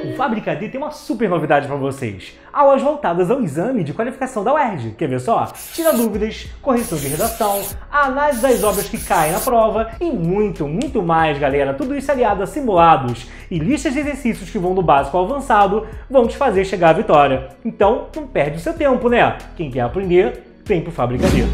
O Fábrica D tem uma super novidade para vocês. Aulas voltadas ao exame de qualificação da UERJ. Quer ver só? Tira dúvidas, correção de redação, análise das obras que caem na prova e muito mais, galera. Tudo isso aliado a simulados e listas de exercícios que vão do básico ao avançado vão te fazer chegar à vitória. Então, não perde o seu tempo, né? Quem quer aprender, vem pro Fábrica D.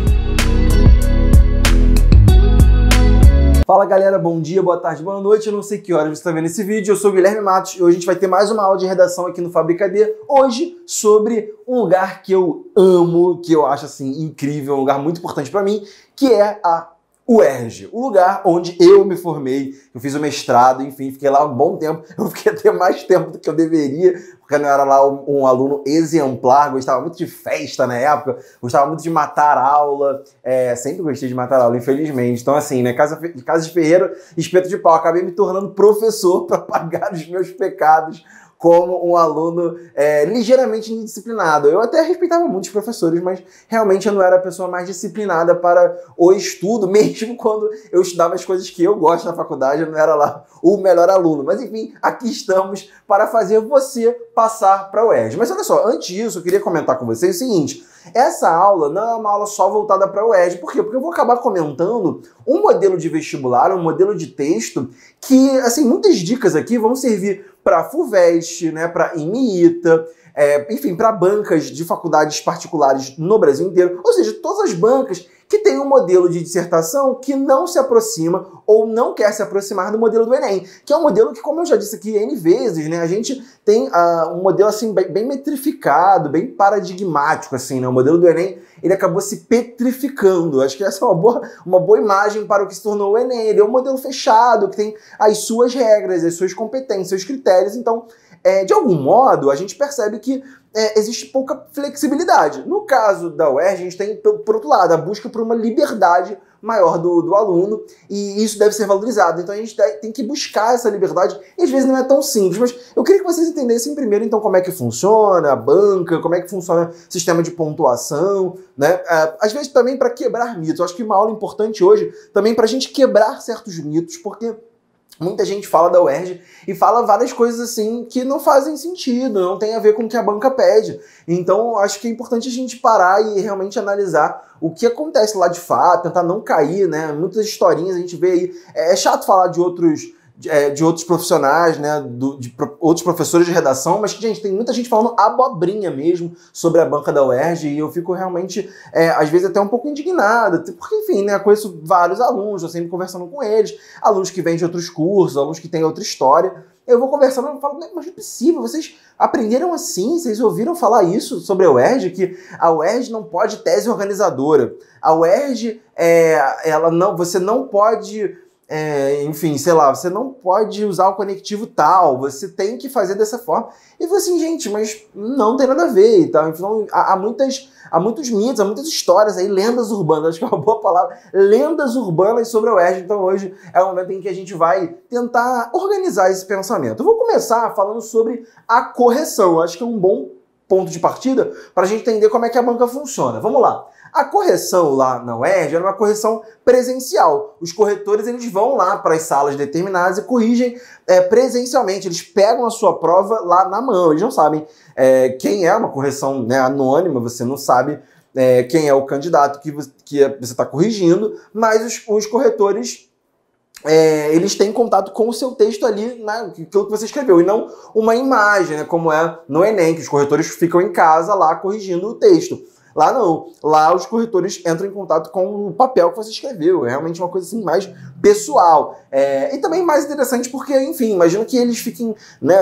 Fala galera, bom dia, boa tarde, boa noite, eu não sei que horas você está vendo esse vídeo, eu sou o Guilherme Matos e hoje a gente vai ter mais uma aula de redação aqui no Fábrica D, hoje sobre um lugar que eu amo, que eu acho assim incrível, um lugar muito importante para mim, que é a UERJ, o lugar onde eu me formei, eu fiz o mestrado, enfim, fiquei lá um bom tempo, eu fiquei até mais tempo do que eu deveria, porque eu não era lá um aluno exemplar, gostava muito de festa na época, gostava muito de matar aula, sempre gostei de matar aula, infelizmente. Então assim, né, casa de ferreiro, espeto de pau, acabei me tornando professor para pagar os meus pecados como um aluno ligeiramente indisciplinado. Eu até respeitava muitos professores, mas realmente eu não era a pessoa mais disciplinada para o estudo, mesmo quando eu estudava as coisas que eu gosto na faculdade, eu não era lá o melhor aluno. Mas enfim, aqui estamos para fazer você passar para a UERJ. Mas olha só, antes disso, eu queria comentar com vocês o seguinte: essa aula não é uma aula só voltada para a UERJ. Por quê? Porque eu vou acabar comentando um modelo de vestibular, um modelo de texto que, assim, muitas dicas aqui vão servir para a FUVEST, né, para IMIITA, enfim, para bancas de faculdades particulares no Brasil inteiro, ou seja, todas as bancas que têm um modelo de dissertação que não se aproxima ou não quer se aproximar do modelo do Enem, que é um modelo que, como eu já disse aqui N vezes, né, a gente tem um modelo assim bem metrificado, bem paradigmático, assim, né, o modelo do Enem, ele acabou se petrificando. Acho que essa é uma boa imagem para o que se tornou o Enem. Ele é um modelo fechado, que tem as suas regras, as suas competências, seus critérios. Então, de algum modo, a gente percebe que existe pouca flexibilidade. No caso da UERJ, a gente tem, por outro lado, a busca por uma liberdade maior do aluno, e isso deve ser valorizado. Então a gente tem que buscar essa liberdade, e às vezes não é tão simples, mas eu queria que vocês entendessem primeiro, então, como é que funciona a banca, como é que funciona o sistema de pontuação, né? Às vezes também para quebrar mitos. Eu acho que uma aula importante hoje também para a gente quebrar certos mitos, porque muita gente fala da UERJ e fala várias coisas assim que não fazem sentido, não tem a ver com o que a banca pede. Então, acho que é importante a gente parar e realmente analisar o que acontece lá de fato, tentar não cair, né? Muitas historinhas a gente vê aí. É chato falar de outros profissionais, né, de outros professores de redação, mas que, gente, tem muita gente falando abobrinha mesmo sobre a banca da UERJ, e eu fico realmente, às vezes, até um pouco indignado, porque, enfim, né, eu conheço vários alunos, eu sempre conversando com eles, alunos que vêm de outros cursos, alunos que têm outra história, eu vou conversando e falo, mas não é possível, vocês aprenderam assim, vocês ouviram falar isso sobre a UERJ, que a UERJ não pode tese organizadora, a UERJ, você não pode... enfim, sei lá, você não pode usar o conectivo tal, você tem que fazer dessa forma. E eu falei assim, gente, mas não tem nada a ver e tal. Então, há muitos mitos, há muitas histórias aí, lendas urbanas, acho que é uma boa palavra, lendas urbanas sobre a UERJ. Então hoje é o momento em que a gente vai tentar organizar esse pensamento. Eu vou começar falando sobre a correção. Eu acho que é um bom ponto de partida para a gente entender como é que a banca funciona. Vamos lá. A correção lá na UERJ era uma correção presencial. Os corretores, eles vão lá para as salas determinadas e corrigem presencialmente. Eles pegam a sua prova lá na mão. Eles não sabem quem é uma correção, né, anônima, você não sabe quem é o candidato que você está corrigindo, mas os corretores... eles têm contato com o seu texto ali, né, aquilo que você escreveu, e não uma imagem, né, como é no Enem, que os corretores ficam em casa lá corrigindo o texto. Lá não. Lá os corretores entram em contato com o papel que você escreveu. É realmente uma coisa assim mais pessoal. E também mais interessante porque, enfim, imagino que eles fiquem, né,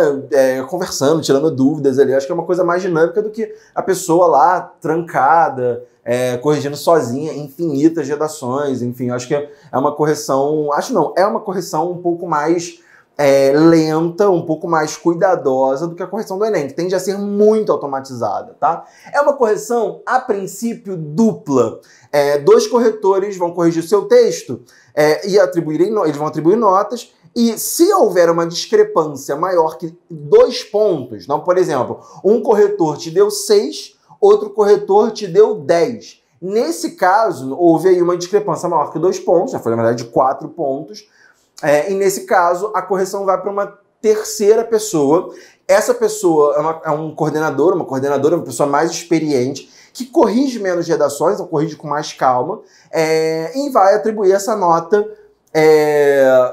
conversando, tirando dúvidas ali. Acho que é uma coisa mais dinâmica do que a pessoa lá trancada, corrigindo sozinha infinitas redações. Enfim, acho que é uma correção... Acho não, é uma correção um pouco mais... lenta, um pouco mais cuidadosa do que a correção do Enem, que tende a ser muito automatizada, tá? É uma correção, a princípio, dupla. Dois corretores vão corrigir o seu texto e eles vão atribuir notas, e se houver uma discrepância maior que 2 pontos, então, por exemplo, um corretor te deu 6, outro corretor te deu 10. Nesse caso, houve aí uma discrepância maior que 2 pontos, já foi, na verdade, 4 pontos, e nesse caso, a correção vai para uma terceira pessoa essa pessoa é um coordenador, uma coordenadora, uma pessoa mais experiente, que corrige menos redações, então corrige com mais calma, e vai atribuir essa nota,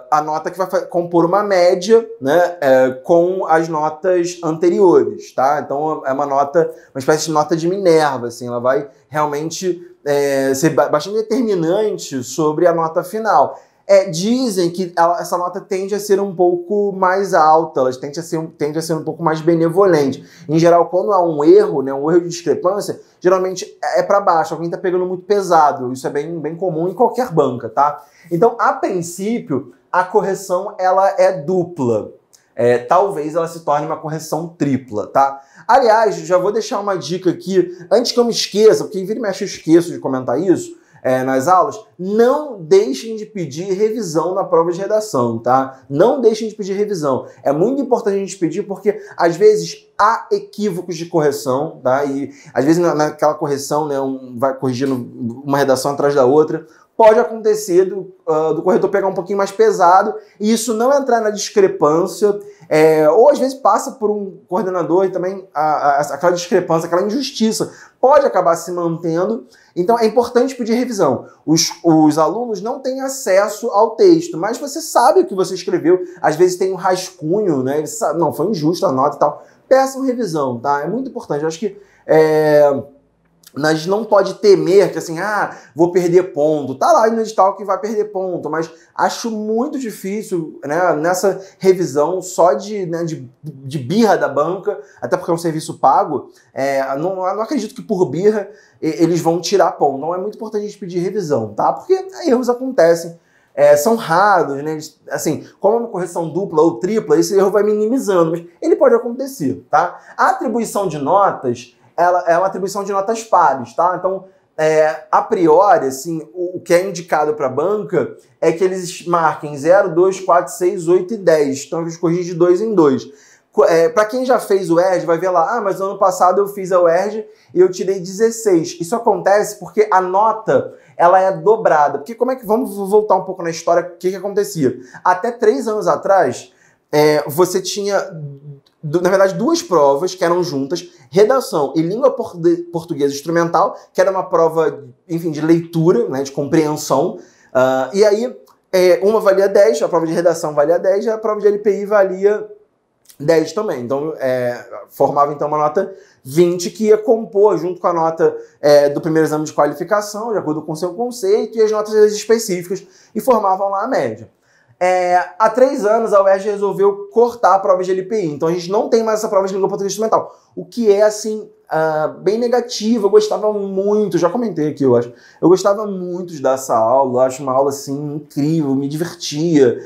a nota que vai compor uma média, né, com as notas anteriores, tá? Então é uma espécie de nota de Minerva, assim, ela vai realmente ser bastante determinante sobre a nota final. Dizem que essa nota tende a ser um pouco mais alta, ela tende a ser um pouco mais benevolente. Em geral, quando há um erro, né, um erro de discrepância, geralmente é para baixo, alguém está pegando muito pesado. Isso é bem comum em qualquer banca, tá? Então, a princípio, a correção ela é dupla. Talvez ela se torne uma correção tripla, tá? Aliás, já vou deixar uma dica aqui, antes que eu me esqueça, porque vira e mexe eu esqueço de comentar isso, nas aulas, não deixem de pedir revisão na prova de redação, tá? Não deixem de pedir revisão. É muito importante a gente pedir porque, às vezes, há equívocos de correção, tá? E, às vezes, naquela correção, né, vai corrigindo uma redação atrás da outra, pode acontecer do corretor pegar um pouquinho mais pesado e isso não entrar na discrepância, ou às vezes passa por um coordenador e também aquela discrepância, aquela injustiça pode acabar se mantendo. Então é importante pedir revisão. Os alunos não têm acesso ao texto, mas você sabe o que você escreveu, às vezes tem um rascunho, né? Você sabe, não, foi injusta a nota e tal. Peçam revisão, tá? É muito importante. Eu acho que nós não pode temer que assim, vou perder ponto. Tá lá no edital que vai perder ponto, mas acho muito difícil, né, nessa revisão só de birra da banca, até porque é um serviço pago, não acredito que por birra eles vão tirar ponto. Então é muito importante a gente pedir revisão, tá? Porque erros acontecem, são raros, né? Assim, como é uma correção dupla ou tripla, esse erro vai minimizando, mas ele pode acontecer, tá? A atribuição de notas ela é uma atribuição de notas pares, tá? Então, a priori, assim, o que é indicado para a banca é que eles marquem 0, 2, 4, 6, 8 e 10. Então, eles corrigem de 2 em 2. Para quem já fez o ERJ, vai ver lá, mas no ano passado eu fiz a UERJ e eu tirei 16. Isso acontece porque a nota, ela é dobrada. Porque vamos voltar um pouco na história, o que acontecia? Até 3 anos atrás, você tinha, na verdade, 2 provas que eram juntas, redação e língua portuguesa instrumental, que era uma prova, enfim, de leitura, né, de compreensão, e aí uma valia 10, a prova de redação valia 10, e a prova de LPI valia 10 também. Então, formava então uma nota 20 que ia compor junto com a nota do primeiro exame de qualificação, de acordo com o seu conceito, e as notas específicas, e formavam lá a média. Há 3 anos a UERJ resolveu cortar a prova de LPI, então a gente não tem mais essa prova de língua portuguesa instrumental, o que é, assim, bem negativo. Eu gostava muito, já comentei aqui, eu acho, eu gostava muito de dar essa aula, acho uma aula, assim, incrível, me divertia,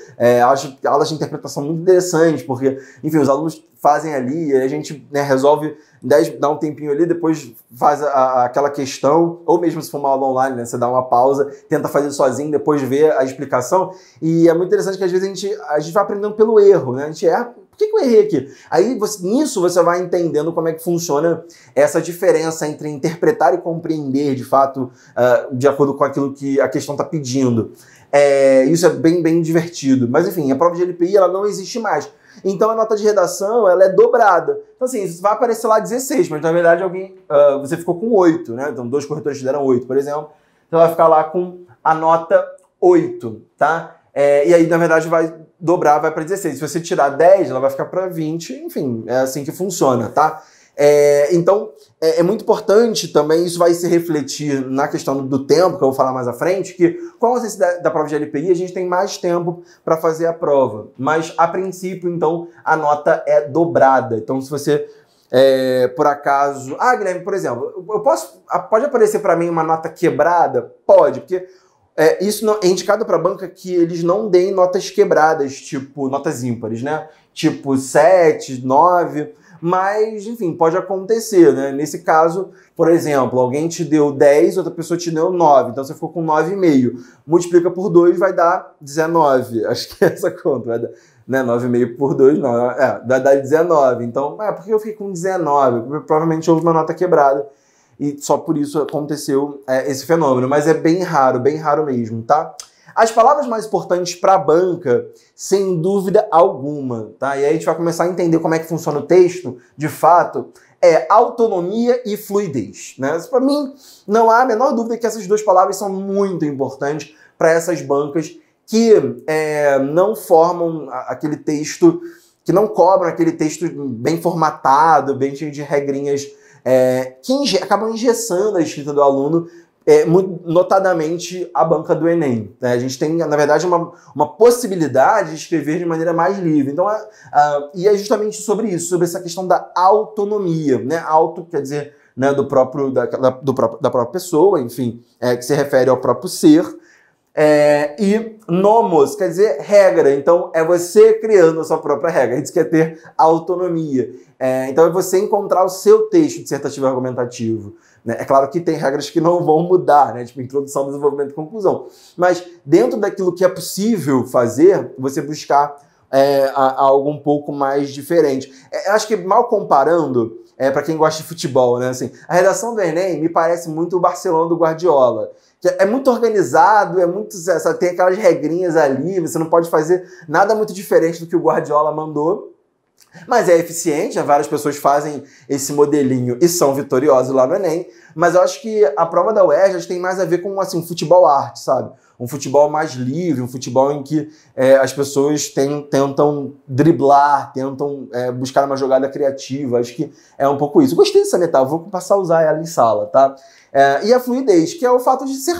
acho aulas de interpretação muito interessantes, porque, enfim, os alunos fazem ali, a gente, né, resolve dá um tempinho ali, depois faz aquela questão, ou mesmo se for uma aula online, né, você dá uma pausa, tenta fazer sozinho, depois vê a explicação, e é muito interessante que às vezes a gente vai aprendendo pelo erro, né, a gente por que eu errei aqui? Aí nisso você vai entendendo como é que funciona essa diferença entre interpretar e compreender, de fato, de acordo com aquilo que a questão está pedindo. Isso é bem divertido, mas enfim, a prova de LPI ela não existe mais. Então a nota de redação ela é dobrada. Então assim, vai aparecer lá 16, mas na verdade você ficou com 8, né? Então 2 corretores te deram 8, por exemplo. Então vai ficar lá com a nota 8, tá? E aí na verdade vai dobrar, vai para 16. Se você tirar 10, ela vai ficar para 20, enfim, é assim que funciona, tá? Então é muito importante também, isso vai se refletir na questão do tempo, que eu vou falar mais à frente, que com a ausência da prova de LPI a gente tem mais tempo para fazer a prova, mas a princípio, então, a nota é dobrada. Então se você, por acaso... Guilherme, por exemplo, pode aparecer para mim uma nota quebrada? Pode, porque isso é indicado para a banca que eles não deem notas quebradas, tipo notas ímpares, né? Tipo 7, 9... Mas, enfim, pode acontecer, né? Nesse caso, por exemplo, alguém te deu 10, outra pessoa te deu 9, então você ficou com 9,5. Multiplica por 2 vai dar 19. Acho que é essa conta, vai dar, né? 9,5 por 2, não, vai dar 19. Então, por que eu fiquei com 19? Provavelmente houve uma nota quebrada e só por isso aconteceu esse fenômeno, mas é bem raro mesmo, tá? As palavras mais importantes para a banca, sem dúvida alguma, tá? E aí a gente vai começar a entender como é que funciona o texto, de fato, é autonomia e fluidez, né? Para mim, não há a menor dúvida que essas duas palavras são muito importantes para essas bancas que não formam aquele texto, que não cobram aquele texto bem formatado, bem cheio de regrinhas, que acabam engessando a escrita do aluno, muito notadamente a banca do Enem. Né? A gente tem, na verdade, uma possibilidade de escrever de maneira mais livre. Então, e é justamente sobre isso, sobre essa questão da autonomia. Né? Auto quer dizer, né, da própria pessoa, enfim, que se refere ao próprio ser. E nomos quer dizer regra, então é você criando a sua própria regra, isso quer ter autonomia. Então é você encontrar o seu texto dissertativo argumentativo. Né? É claro que tem regras que não vão mudar, né? Tipo introdução, desenvolvimento e conclusão. Mas dentro daquilo que é possível fazer, você buscar algo um pouco mais diferente. Acho que mal comparando, para quem gosta de futebol, né? Assim, a redação do Enem me parece muito o Barcelona do Guardiola. É muito organizado, tem aquelas regrinhas ali, você não pode fazer nada muito diferente do que o Guardiola mandou, mas é eficiente, várias pessoas fazem esse modelinho e são vitoriosos lá no Enem, mas eu acho que a prova da UERJ tem mais a ver com assim, futebol arte, sabe? Um futebol mais livre, um futebol em que as pessoas tentam driblar, tentam buscar uma jogada criativa, acho que é um pouco isso. Gostei dessa metáfora, vou passar a usar ela em sala, tá? E a fluidez, que é o fato de ser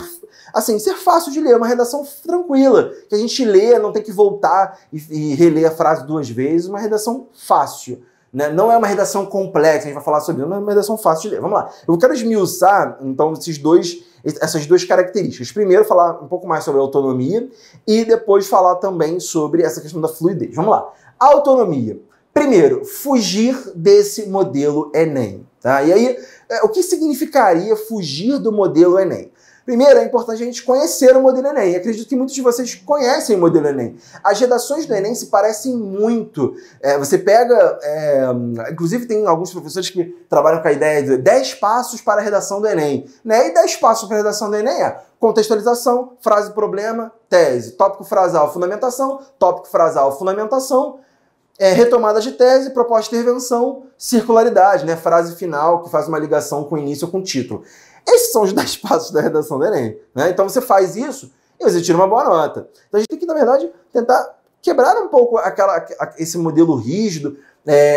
fácil de ler, uma redação tranquila, que a gente lê, não tem que voltar e reler a frase 2 vezes, uma redação fácil. Né? Não é uma redação complexa, a gente vai falar sobre isso, mas é uma redação fácil de ler. Vamos lá. Eu quero esmiuçar, então, essas duas características. Primeiro, falar um pouco mais sobre a autonomia e depois falar também sobre essa questão da fluidez. Vamos lá. Autonomia. Primeiro, fugir desse modelo Enem. Tá? E aí, o que significaria fugir do modelo Enem? Primeiro, é importante a gente conhecer o modelo Enem. Acredito que muitos de vocês conhecem o modelo Enem. As redações do Enem se parecem muito. Você pega... inclusive, tem alguns professores que trabalham com a ideia de 10 passos para a redação do Enem. Né? E 10 passos para a redação do Enem é contextualização, frase-problema, tese, tópico frasal, fundamentação, tópico frasal, fundamentação, retomada de tese, proposta de intervenção, circularidade, né? Frase final que faz uma ligação com o início ou com o título. Esses são os 10 passos da redação do Enem. Né? Então você faz isso e você tira uma boa nota. Então a gente tem que, na verdade, tentar quebrar um pouco esse modelo rígido,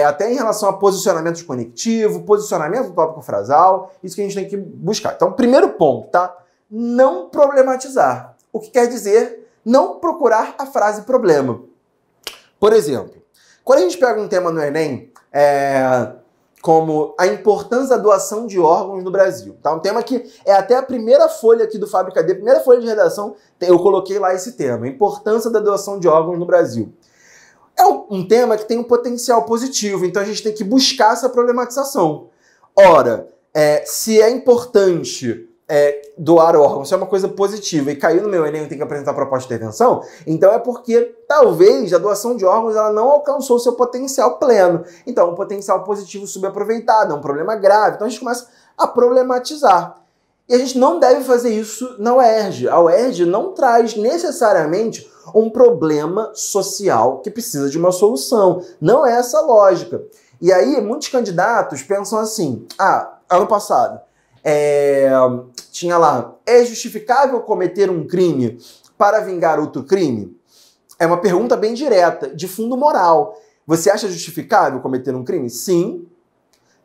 até em relação a posicionamento de conectivo, posicionamento do tópico frasal, isso que a gente tem que buscar. Então, primeiro ponto, tá? Não problematizar. O que quer dizer não procurar a frase problema. Por exemplo, quando a gente pega um tema no Enem, como a importância da doação de órgãos no Brasil. Tá? Um tema que é até a primeira folha aqui do Fábrica D, a primeira folha de redação, eu coloquei lá esse tema, a importância da doação de órgãos no Brasil. É um tema que tem um potencial positivo, então a gente tem que buscar essa problematização. Ora, se é importante doar órgãos, se é uma coisa positiva e caiu no meu Enem, eu tenho que apresentar proposta de intervenção, então é porque talvez a doação de órgãos ela não alcançou o seu potencial pleno. Então, um potencial positivo subaproveitado, é um problema grave. Então a gente começa a problematizar. E a gente não deve fazer isso na UERJ. A UERJ não traz necessariamente um problema social que precisa de uma solução. Não é essa a lógica. E aí, muitos candidatos pensam assim, ano passado, tinha lá, é justificável cometer um crime para vingar outro crime? É uma pergunta bem direta, de fundo moral. Você acha justificável cometer um crime? Sim.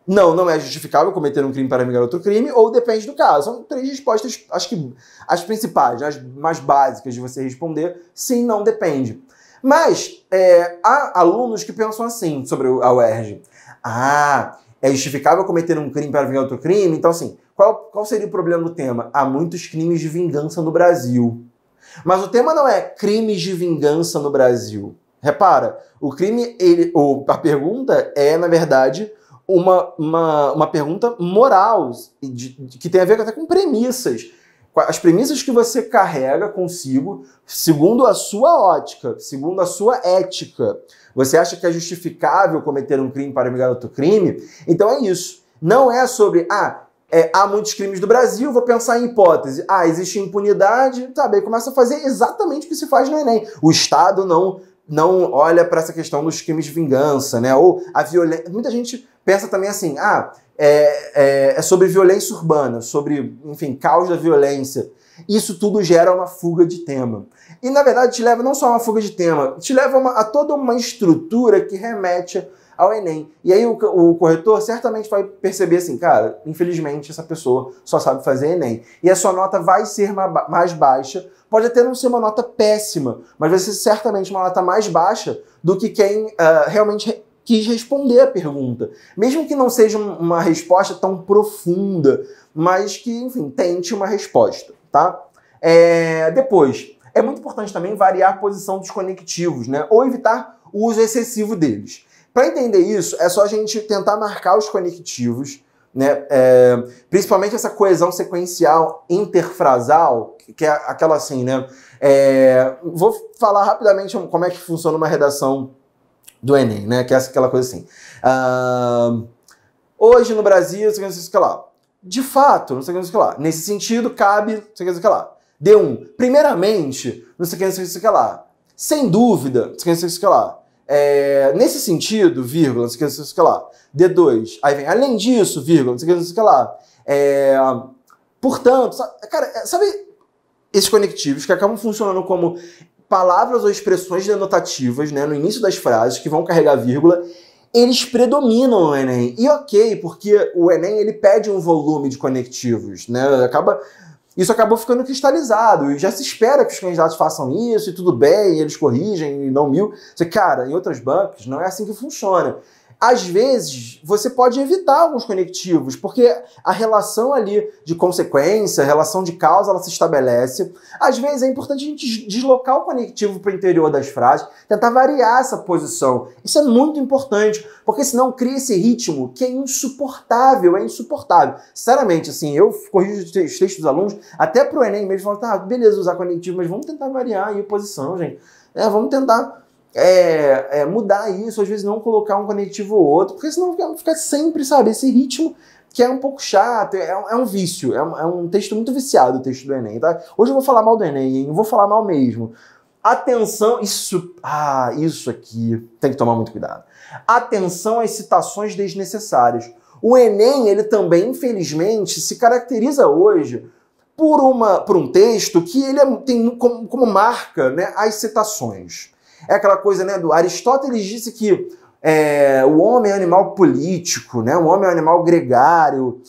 Não, não é justificável cometer um crime para vingar outro crime, ou depende do caso. São 3 respostas, acho que as principais, as mais básicas de você responder. Sim, não, depende. Mas há alunos que pensam assim sobre a UERJ. É justificável cometer um crime para vingar outro crime? Então, assim, qual seria o problema do tema? Há muitos crimes de vingança no Brasil. Mas o tema não é crimes de vingança no Brasil. Repara, a pergunta é, na verdade, uma pergunta moral, que tem a ver até com premissas. As premissas que você carrega consigo, segundo a sua ótica, segundo a sua ética. Você acha que é justificável cometer um crime para vingar outro crime? Então é isso. Não é sobre, há muitos crimes do Brasil, vou pensar em hipótese. Ah, existe impunidade, tá bem, começa a fazer exatamente o que se faz no Enem. O Estado não olha para essa questão dos crimes de vingança, né? Ou a violência. Muita gente pensa também assim, é sobre violência urbana, sobre, enfim, causa da violência. Isso tudo gera uma fuga de tema. E, na verdade, te leva não só a uma fuga de tema, te leva a toda uma estrutura que remete ao Enem. E aí o corretor certamente vai perceber assim, cara, infelizmente essa pessoa só sabe fazer Enem. E a sua nota vai ser mais baixa, pode até não ser uma nota péssima, mas vai ser certamente uma nota mais baixa do que quem realmente quis responder a pergunta. Mesmo que não seja uma resposta tão profunda, mas que, enfim, tente uma resposta, tá? Depois, é muito importante também variar a posição dos conectivos, né? Ou evitar o uso excessivo deles. Para entender isso, é só a gente tentar marcar os conectivos, né? Principalmente essa coesão sequencial interfrasal, que é aquela assim, né? Vou falar rapidamente como é que funciona uma redação do Enem, né? Que é aquela coisa assim. Hoje no Brasil, não sei o que lá. De fato, não sei o que lá. Nesse sentido, cabe, não sei o que lá. D1. Primeiramente, não sei o que lá. Sem dúvida, não sei o que lá. Nesse sentido, vírgula, não sei o que lá. D2. Aí vem, além disso, vírgula, não sei o que lá. Portanto, sabe esses conectivos que acabam funcionando como palavras ou expressões denotativas, né, no início das frases, que vão carregar vírgula, eles predominam no Enem. E ok, porque o Enem ele pede um volume de conectivos, né? Isso acabou ficando cristalizado, e já se espera que os candidatos façam isso, e tudo bem, eles corrigem e dão 1000. Cara, em outras bancas não é assim que funciona. Às vezes, você pode evitar alguns conectivos, porque a relação ali de consequência, a relação de causa, ela se estabelece. Às vezes é importante a gente deslocar o conectivo para o interior das frases, tentar variar essa posição. Isso é muito importante, porque senão cria esse ritmo que é insuportável, Sinceramente, assim, eu corrijo os textos dos alunos, até para o Enem mesmo, falo, tá, beleza usar conectivo, mas vamos tentar variar aí a posição, gente. Vamos tentar mudar isso, às vezes não colocar um conectivo ou outro, porque senão fica sempre, sabe, esse ritmo que é um pouco chato, é um vício, é um texto muito viciado, o texto do Enem, tá? Hoje eu vou falar mal do Enem, hein? Eu vou falar mal mesmo. Atenção, isso aqui tem que tomar muito cuidado. Atenção às citações desnecessárias. O Enem, ele também, infelizmente, se caracteriza hoje por um texto que ele tem como marca, né, as citações. É aquela coisa, né, do Aristóteles disse que o homem é um animal político, né, o homem é um animal gregário,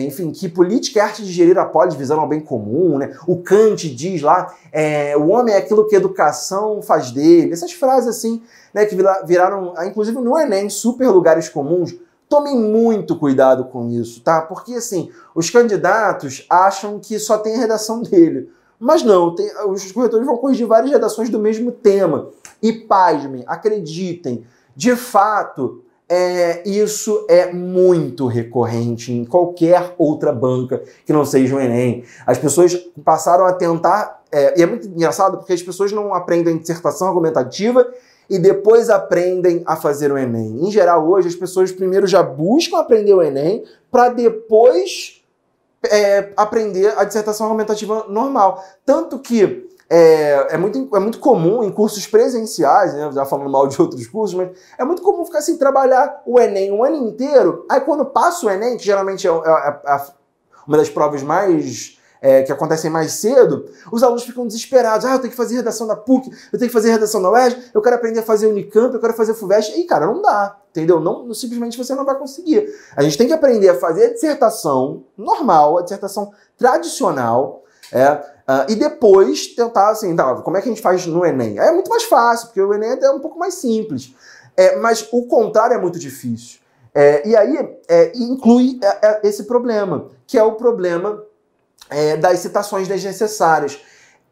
enfim, que política é arte de gerir a polis visando ao bem comum, né? O Kant diz lá, o homem é aquilo que a educação faz dele. Essas frases assim, né, que viraram, inclusive no Enem, super lugares comuns. Tomem muito cuidado com isso, tá? Porque, assim, os candidatos acham que só tem a redação dele. Mas não, os corretores vão corrigir várias redações do mesmo tema. E pasmem, acreditem, de fato, isso é muito recorrente em qualquer outra banca que não seja o Enem. As pessoas passaram a tentar, e é muito engraçado porque as pessoas não aprendem dissertação argumentativa e depois aprendem a fazer o Enem. Em geral, hoje, as pessoas primeiro já buscam aprender o Enem para depois aprender a dissertação argumentativa normal. Tanto que é muito comum em cursos presenciais, né, já falando mal de outros cursos, mas é muito comum ficar assim, trabalhar o Enem um ano inteiro, aí quando passa o Enem, que geralmente é uma das provas mais que acontecem mais cedo, os alunos ficam desesperados. Eu tenho que fazer redação da PUC, eu tenho que fazer redação da UERJ, eu quero aprender a fazer Unicamp, eu quero fazer FUVEST. E, cara, não dá, entendeu? Simplesmente você não vai conseguir. A gente tem que aprender a fazer a dissertação normal, a dissertação tradicional, e depois tentar, assim, como é que a gente faz no Enem? É muito mais fácil, porque o Enem é um pouco mais simples. Mas o contrário é muito difícil. E aí inclui esse problema, que é o problema das citações desnecessárias.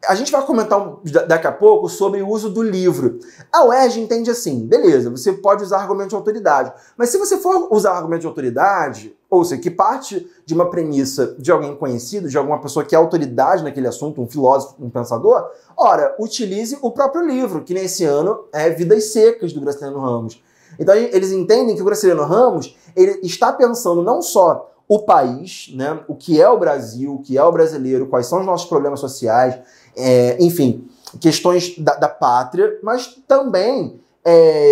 A gente vai comentar daqui a pouco sobre o uso do livro. A UERJ entende assim, beleza, você pode usar argumento de autoridade, mas se você for usar argumento de autoridade, ou seja, que parte de uma premissa de alguém conhecido, de alguma pessoa que é autoridade naquele assunto, um filósofo, um pensador, ora, utilize o próprio livro, que nesse ano é Vidas Secas, do Graciliano Ramos. Então eles entendem que o Graciliano Ramos ele está pensando não só o país, né? O que é o Brasil, o que é o brasileiro, quais são os nossos problemas sociais, enfim, questões da pátria, mas também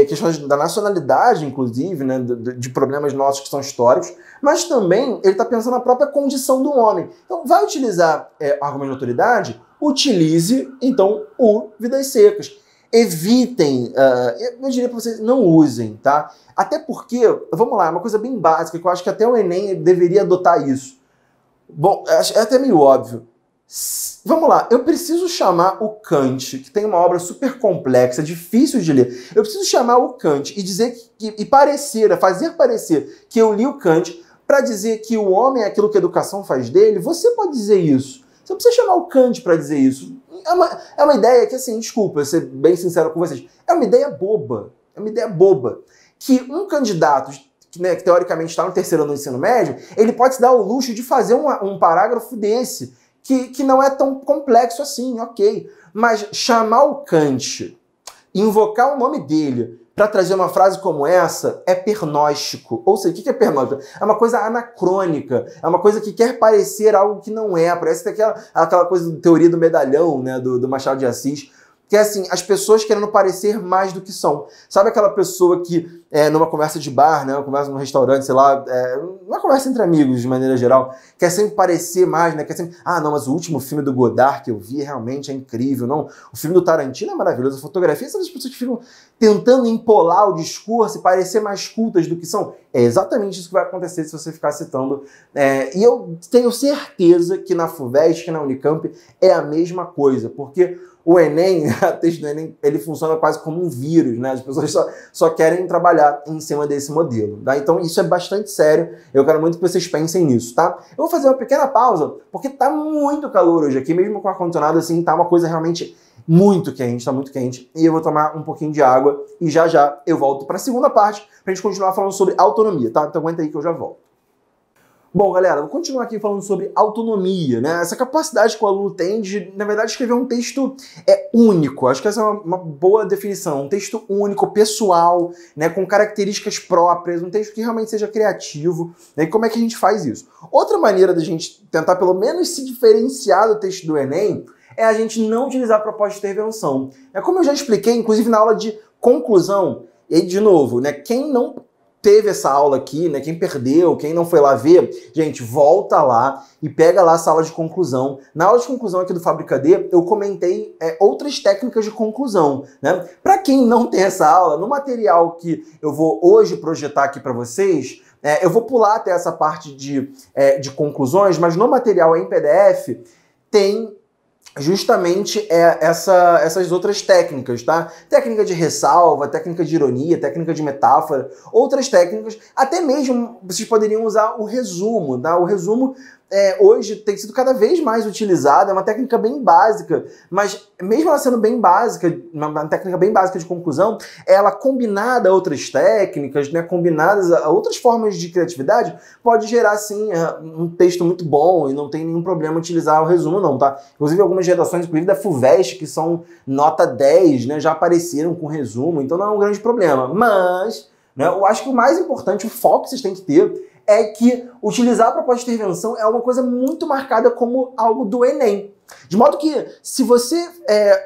questões da nacionalidade, inclusive, né? De problemas nossos que são históricos, mas também ele está pensando na própria condição do homem. Então, vai utilizar argumento de autoridade? Utilize, então, o Vidas Secas. Evitem, eu diria para vocês, não usem, tá? Até porque, vamos lá, é uma coisa bem básica, que eu acho que até o Enem deveria adotar isso. Bom, é até meio óbvio. Vamos lá, eu preciso chamar o Kant, que tem uma obra super complexa, difícil de ler. Eu preciso chamar o Kant e dizer fazer parecer que eu li o Kant para dizer que o homem é aquilo que a educação faz dele. Você pode dizer isso. Você não precisa chamar o Kant para dizer isso. É uma ideia que, assim, desculpa, ser bem sincero com vocês, é uma ideia boba. É uma ideia boba. Que um candidato, né, que teoricamente está no terceiro ano do ensino médio, ele pode se dar o luxo de fazer um parágrafo desse, que não é tão complexo assim, ok. Mas chamar o Kant, invocar o nome dele para trazer uma frase como essa é pernóstico. Ou seja, o que é pernóstico? É uma coisa anacrônica, é uma coisa que quer parecer algo que não é. Parece aquela coisa da teoria do medalhão, né, do Machado de Assis, que é assim, as pessoas querendo parecer mais do que são. Sabe aquela pessoa que, numa conversa de bar, né, uma conversa num restaurante, sei lá, uma conversa entre amigos, de maneira geral, quer sempre parecer mais, né, quer sempre, não, mas o último filme do Godard que eu vi realmente é incrível, não, o filme do Tarantino é maravilhoso, a fotografia, são as pessoas que ficam tentando empolar o discurso e parecer mais cultas do que são. É exatamente isso que vai acontecer se você ficar citando. E eu tenho certeza que na FUVEST, na Unicamp, é a mesma coisa, porque o Enem, a texto do Enem, ele funciona quase como um vírus, né? As pessoas só querem trabalhar em cima desse modelo, tá? Então isso é bastante sério, eu quero muito que vocês pensem nisso, tá? Eu vou fazer uma pequena pausa, porque tá muito calor hoje aqui, mesmo com o ar-condicionado assim, tá uma coisa realmente muito quente, tá muito quente, e eu vou tomar um pouquinho de água, e já já eu volto para a segunda parte, pra gente continuar falando sobre autonomia, tá? Então aguenta aí que eu já volto. Bom, galera, vou continuar aqui falando sobre autonomia, né? Essa capacidade que o aluno tem de, na verdade, escrever um texto único. Acho que essa é uma boa definição. Um texto único, pessoal, né? Com características próprias, um texto que realmente seja criativo. Né? E como é que a gente faz isso? Outra maneira da gente tentar, pelo menos, se diferenciar do texto do Enem é a gente não utilizar a proposta de intervenção. Como eu já expliquei, inclusive na aula de conclusão, e aí, de novo, né? Quem não teve essa aula aqui, né? Quem perdeu, quem não foi lá ver, gente, volta lá e pega lá essa aula de conclusão. Na aula de conclusão aqui do Fábrica D, eu comentei outras técnicas de conclusão, né? Para quem não tem essa aula, no material que eu vou hoje projetar aqui para vocês, eu vou pular até essa parte de conclusões, mas no material em PDF tem justamente essas outras técnicas, tá? Técnica de ressalva, técnica de ironia, técnica de metáfora, outras técnicas, até mesmo vocês poderiam usar o resumo, tá? O resumo hoje tem sido cada vez mais utilizado, é uma técnica bem básica, mas mesmo ela sendo bem básica, uma técnica bem básica de conclusão, ela combinada a outras técnicas, né, combinadas a outras formas de criatividade, pode gerar, sim, um texto muito bom e não tem nenhum problema utilizar o resumo não, tá? Inclusive algumas redações, inclusive da FUVEST, que são nota 10, né, já apareceram com resumo, então não é um grande problema, mas, né, eu acho que o mais importante, o foco que vocês têm que ter é que utilizar a proposta de intervenção é uma coisa muito marcada como algo do Enem. De modo que, se você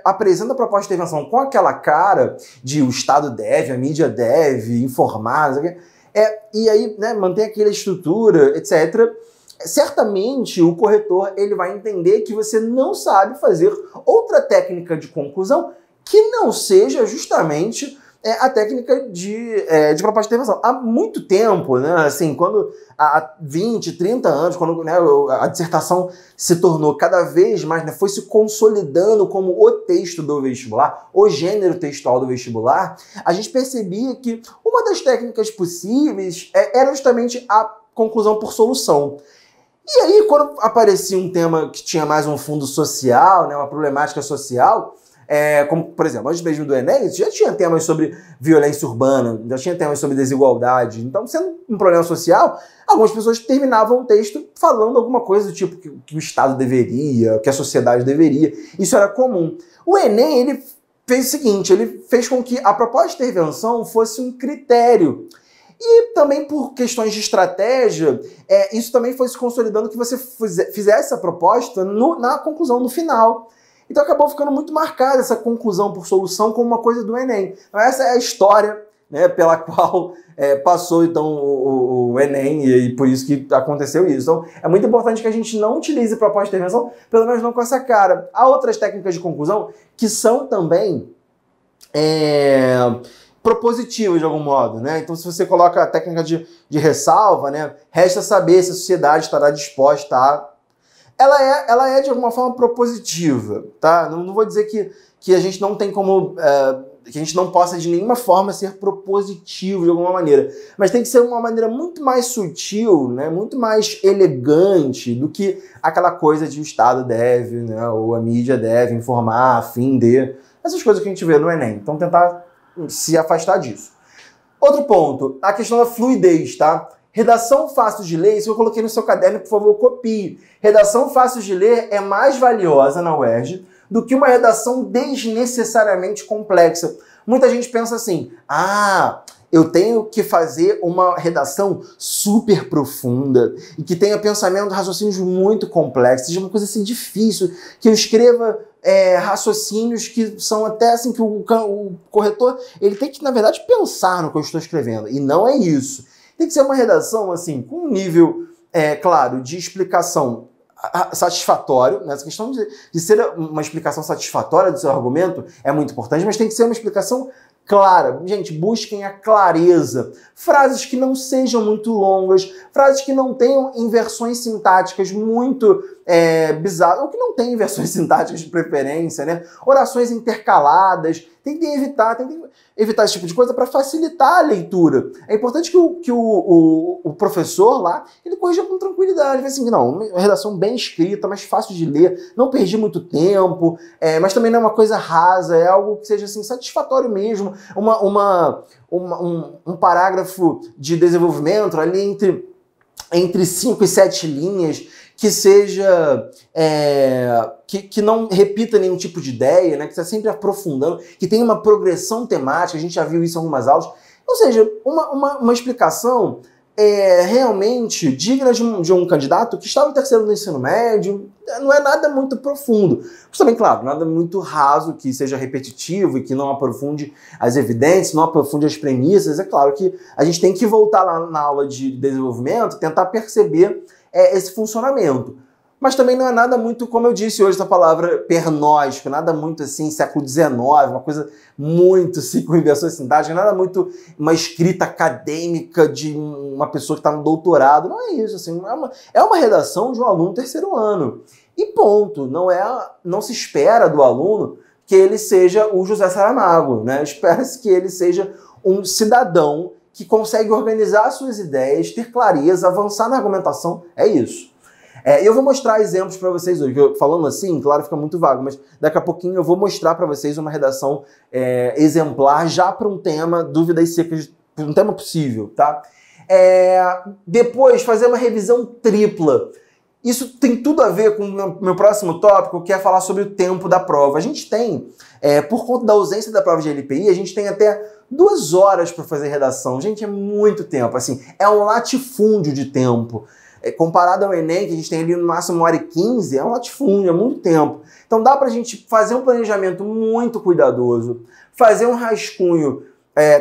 apresenta a proposta de intervenção com aquela cara de o Estado deve, a mídia deve, informar, e aí, né, mantém aquela estrutura, etc., certamente o corretor ele vai entender que você não sabe fazer outra técnica de conclusão que não seja justamente a técnica de proposta de intervenção. Há muito tempo, né, assim, quando há 20, 30 anos, quando, né, a dissertação se tornou cada vez mais, né, foi se consolidando como o texto do vestibular, o gênero textual do vestibular, a gente percebia que uma das técnicas possíveis era justamente a conclusão por solução. E aí, quando aparecia um tema que tinha mais um fundo social, né, uma problemática social, como, por exemplo, antes mesmo do Enem, já tinha temas sobre violência urbana, já tinha temas sobre desigualdade. Então, sendo um problema social, algumas pessoas terminavam o texto falando alguma coisa do tipo que o Estado deveria, que a sociedade deveria. Isso era comum. O Enem, ele fez o seguinte, ele fez com que a proposta de intervenção fosse um critério. E também por questões de estratégia, isso também foi se consolidando que você fizesse a proposta na conclusão, no final. Então acabou ficando muito marcada essa conclusão por solução como uma coisa do Enem. Então essa é a história, né, pela qual passou então o Enem e por isso que aconteceu isso. Então é muito importante que a gente não utilize proposta de intervenção, pelo menos não com essa cara. Há outras técnicas de conclusão que são também propositivas de algum modo, né? Então se você coloca a técnica de ressalva, né, resta saber se a sociedade estará disposta a... Ela é de alguma forma propositiva, tá? Não vou dizer que a gente não tem como... que a gente não possa de nenhuma forma ser propositivo de alguma maneira, mas tem que ser uma maneira muito mais sutil, né, muito mais elegante do que aquela coisa de o Estado deve, né, ou a mídia deve informar a fim de... essas coisas que a gente vê no Enem. Então tentar se afastar disso. Outro ponto, a questão da fluidez, tá? Redação fácil de ler, isso eu coloquei no seu caderno, por favor, copie. Redação fácil de ler é mais valiosa na UERJ do que uma redação desnecessariamente complexa. Muita gente pensa assim, eu tenho que fazer uma redação super profunda e que tenha pensamento, raciocínios muito complexos, seja uma coisa assim difícil, que eu escreva raciocínios que são até assim que o corretor ele tem que, na verdade, pensar no que eu estou escrevendo. E não é isso. Tem que ser uma redação assim com um nível, claro, de explicação satisfatório, né? Essa questão de ser uma explicação satisfatória do seu argumento é muito importante, mas tem que ser uma explicação clara. Gente, busquem a clareza. Frases que não sejam muito longas, frases que não tenham inversões sintáticas muito bizarras, ou que não tenham inversões sintáticas de preferência, né? Orações intercaladas. Tem que evitar esse tipo de coisa para facilitar a leitura. É importante que o professor lá, ele corrija com tranquilidade. Assim, não, uma redação bem escrita, mais fácil de ler, não perdi muito tempo, mas também não é uma coisa rasa, é algo que seja assim, satisfatório mesmo. Um parágrafo de desenvolvimento ali entre 5 e 7 linhas, que seja... que não repita nenhum tipo de ideia, né? Que está sempre aprofundando, que tenha uma progressão temática, a gente já viu isso em algumas aulas. Ou seja, uma explicação realmente digna de um candidato que está no terceiro do ensino médio, não é nada muito profundo. Mas também, claro, nada muito raso, que seja repetitivo e que não aprofunde as evidências, não aprofunde as premissas. É claro que a gente tem que voltar lá na aula de desenvolvimento e tentar perceber esse funcionamento. Mas também não é nada muito, como eu disse hoje, essa palavra pernóstico, nada muito assim, século XIX, uma coisa muito assim, com inversões sintáticas, nada muito uma escrita acadêmica de uma pessoa que está no doutorado. Não é isso, assim, é uma redação de um aluno terceiro ano. E ponto, não se espera do aluno que ele seja o José Saramago, né? Espera-se que ele seja um cidadão que consegue organizar suas ideias, ter clareza, avançar na argumentação. É isso. Eu vou mostrar exemplos para vocês hoje. Falando assim, claro, fica muito vago, mas daqui a pouquinho eu vou mostrar para vocês uma redação exemplar já para um tema, dúvidas secas, um tema possível, tá? Depois, fazer uma revisão tripla. Isso tem tudo a ver com o meu próximo tópico, que é falar sobre o tempo da prova. A gente tem, por conta da ausência da prova de LPI, a gente tem até 2 horas para fazer redação. Gente, é muito tempo, assim, é um latifúndio de tempo. Comparado ao Enem, que a gente tem ali no máximo 1h15, é um latifúndio, é muito tempo. Então dá pra gente fazer um planejamento muito cuidadoso, fazer um rascunho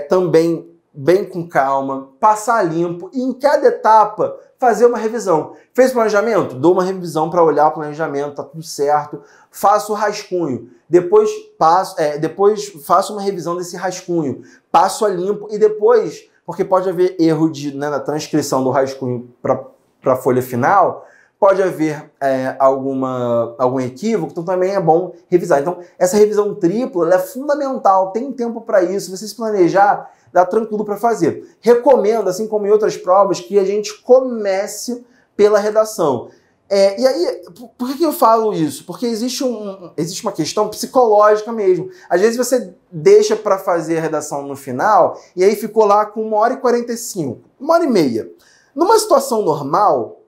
também bem com calma, passar limpo e em cada etapa fazer uma revisão. Fez o planejamento? Dou uma revisão para olhar o planejamento, tá tudo certo. Faço o rascunho. Depois faço uma revisão desse rascunho. Passo a limpo e depois, porque pode haver erro na transcrição do rascunho para a folha final, pode haver algum equívoco, então também é bom revisar. Então, essa revisão tripla ela é fundamental, tem tempo para isso, você se planejar, dá tranquilo para fazer. Recomendo, assim como em outras provas, que a gente comece pela redação. E aí, por que eu falo isso? Porque existe uma questão psicológica mesmo. Às vezes você deixa para fazer a redação no final, e aí ficou lá com 1h45, 1h30. Numa situação normal,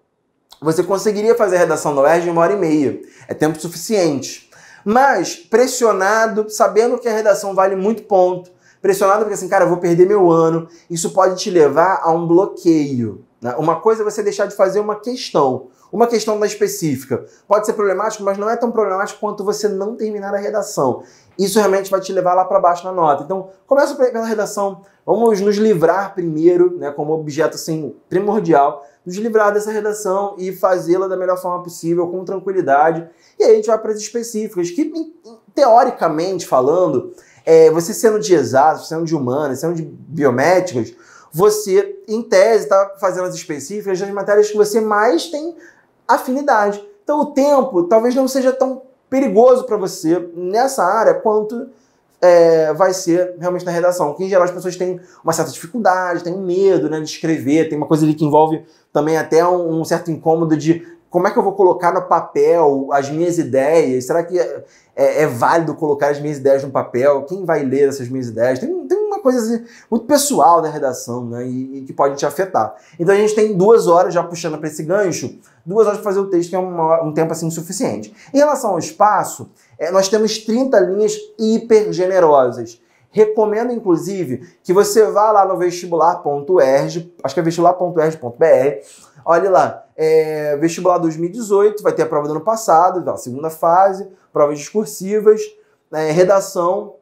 você conseguiria fazer a redação da UERJ em 1h30. É tempo suficiente. Mas, pressionado, sabendo que a redação vale muito ponto, Pressionado porque assim, cara, eu vou perder meu ano. Isso pode te levar a um bloqueio, né? Uma coisa é você deixar de fazer uma questão da específica. Pode ser problemático, mas não é tão problemático quanto você não terminar a redação. Isso realmente vai te levar lá para baixo na nota. Então, começa pela redação. Vamos nos livrar primeiro, né, como objeto assim, primordial, nos livrar dessa redação e fazê-la da melhor forma possível, com tranquilidade. E aí a gente vai para as específicas, que teoricamente falando, você sendo de exatas, sendo de humanas, sendo de biométricas, você, em tese, está fazendo as específicas das matérias que você mais tem afinidade. Então o tempo talvez não seja tão perigoso para você nessa área quanto vai ser realmente na redação. Porque, em geral, as pessoas têm uma certa dificuldade, têm um medo, né, de escrever, tem uma coisa ali que envolve também até um certo incômodo de como é que eu vou colocar no papel as minhas ideias? Será que é válido colocar as minhas ideias no papel? Quem vai ler essas minhas ideias? Tem uma coisa assim, muito pessoal da redação, né, e que pode te afetar. então a gente tem 2 horas, já puxando para esse gancho, 2 horas para fazer o texto, que é um tempo assim suficiente. Em relação ao espaço, nós temos 30 linhas hiper generosas. Recomendo, inclusive, que você vá lá no vestibular.erg, acho que é vestibular.erg.br, olhe lá, vestibular 2018, vai ter a prova do ano passado, a segunda fase, provas discursivas, redação,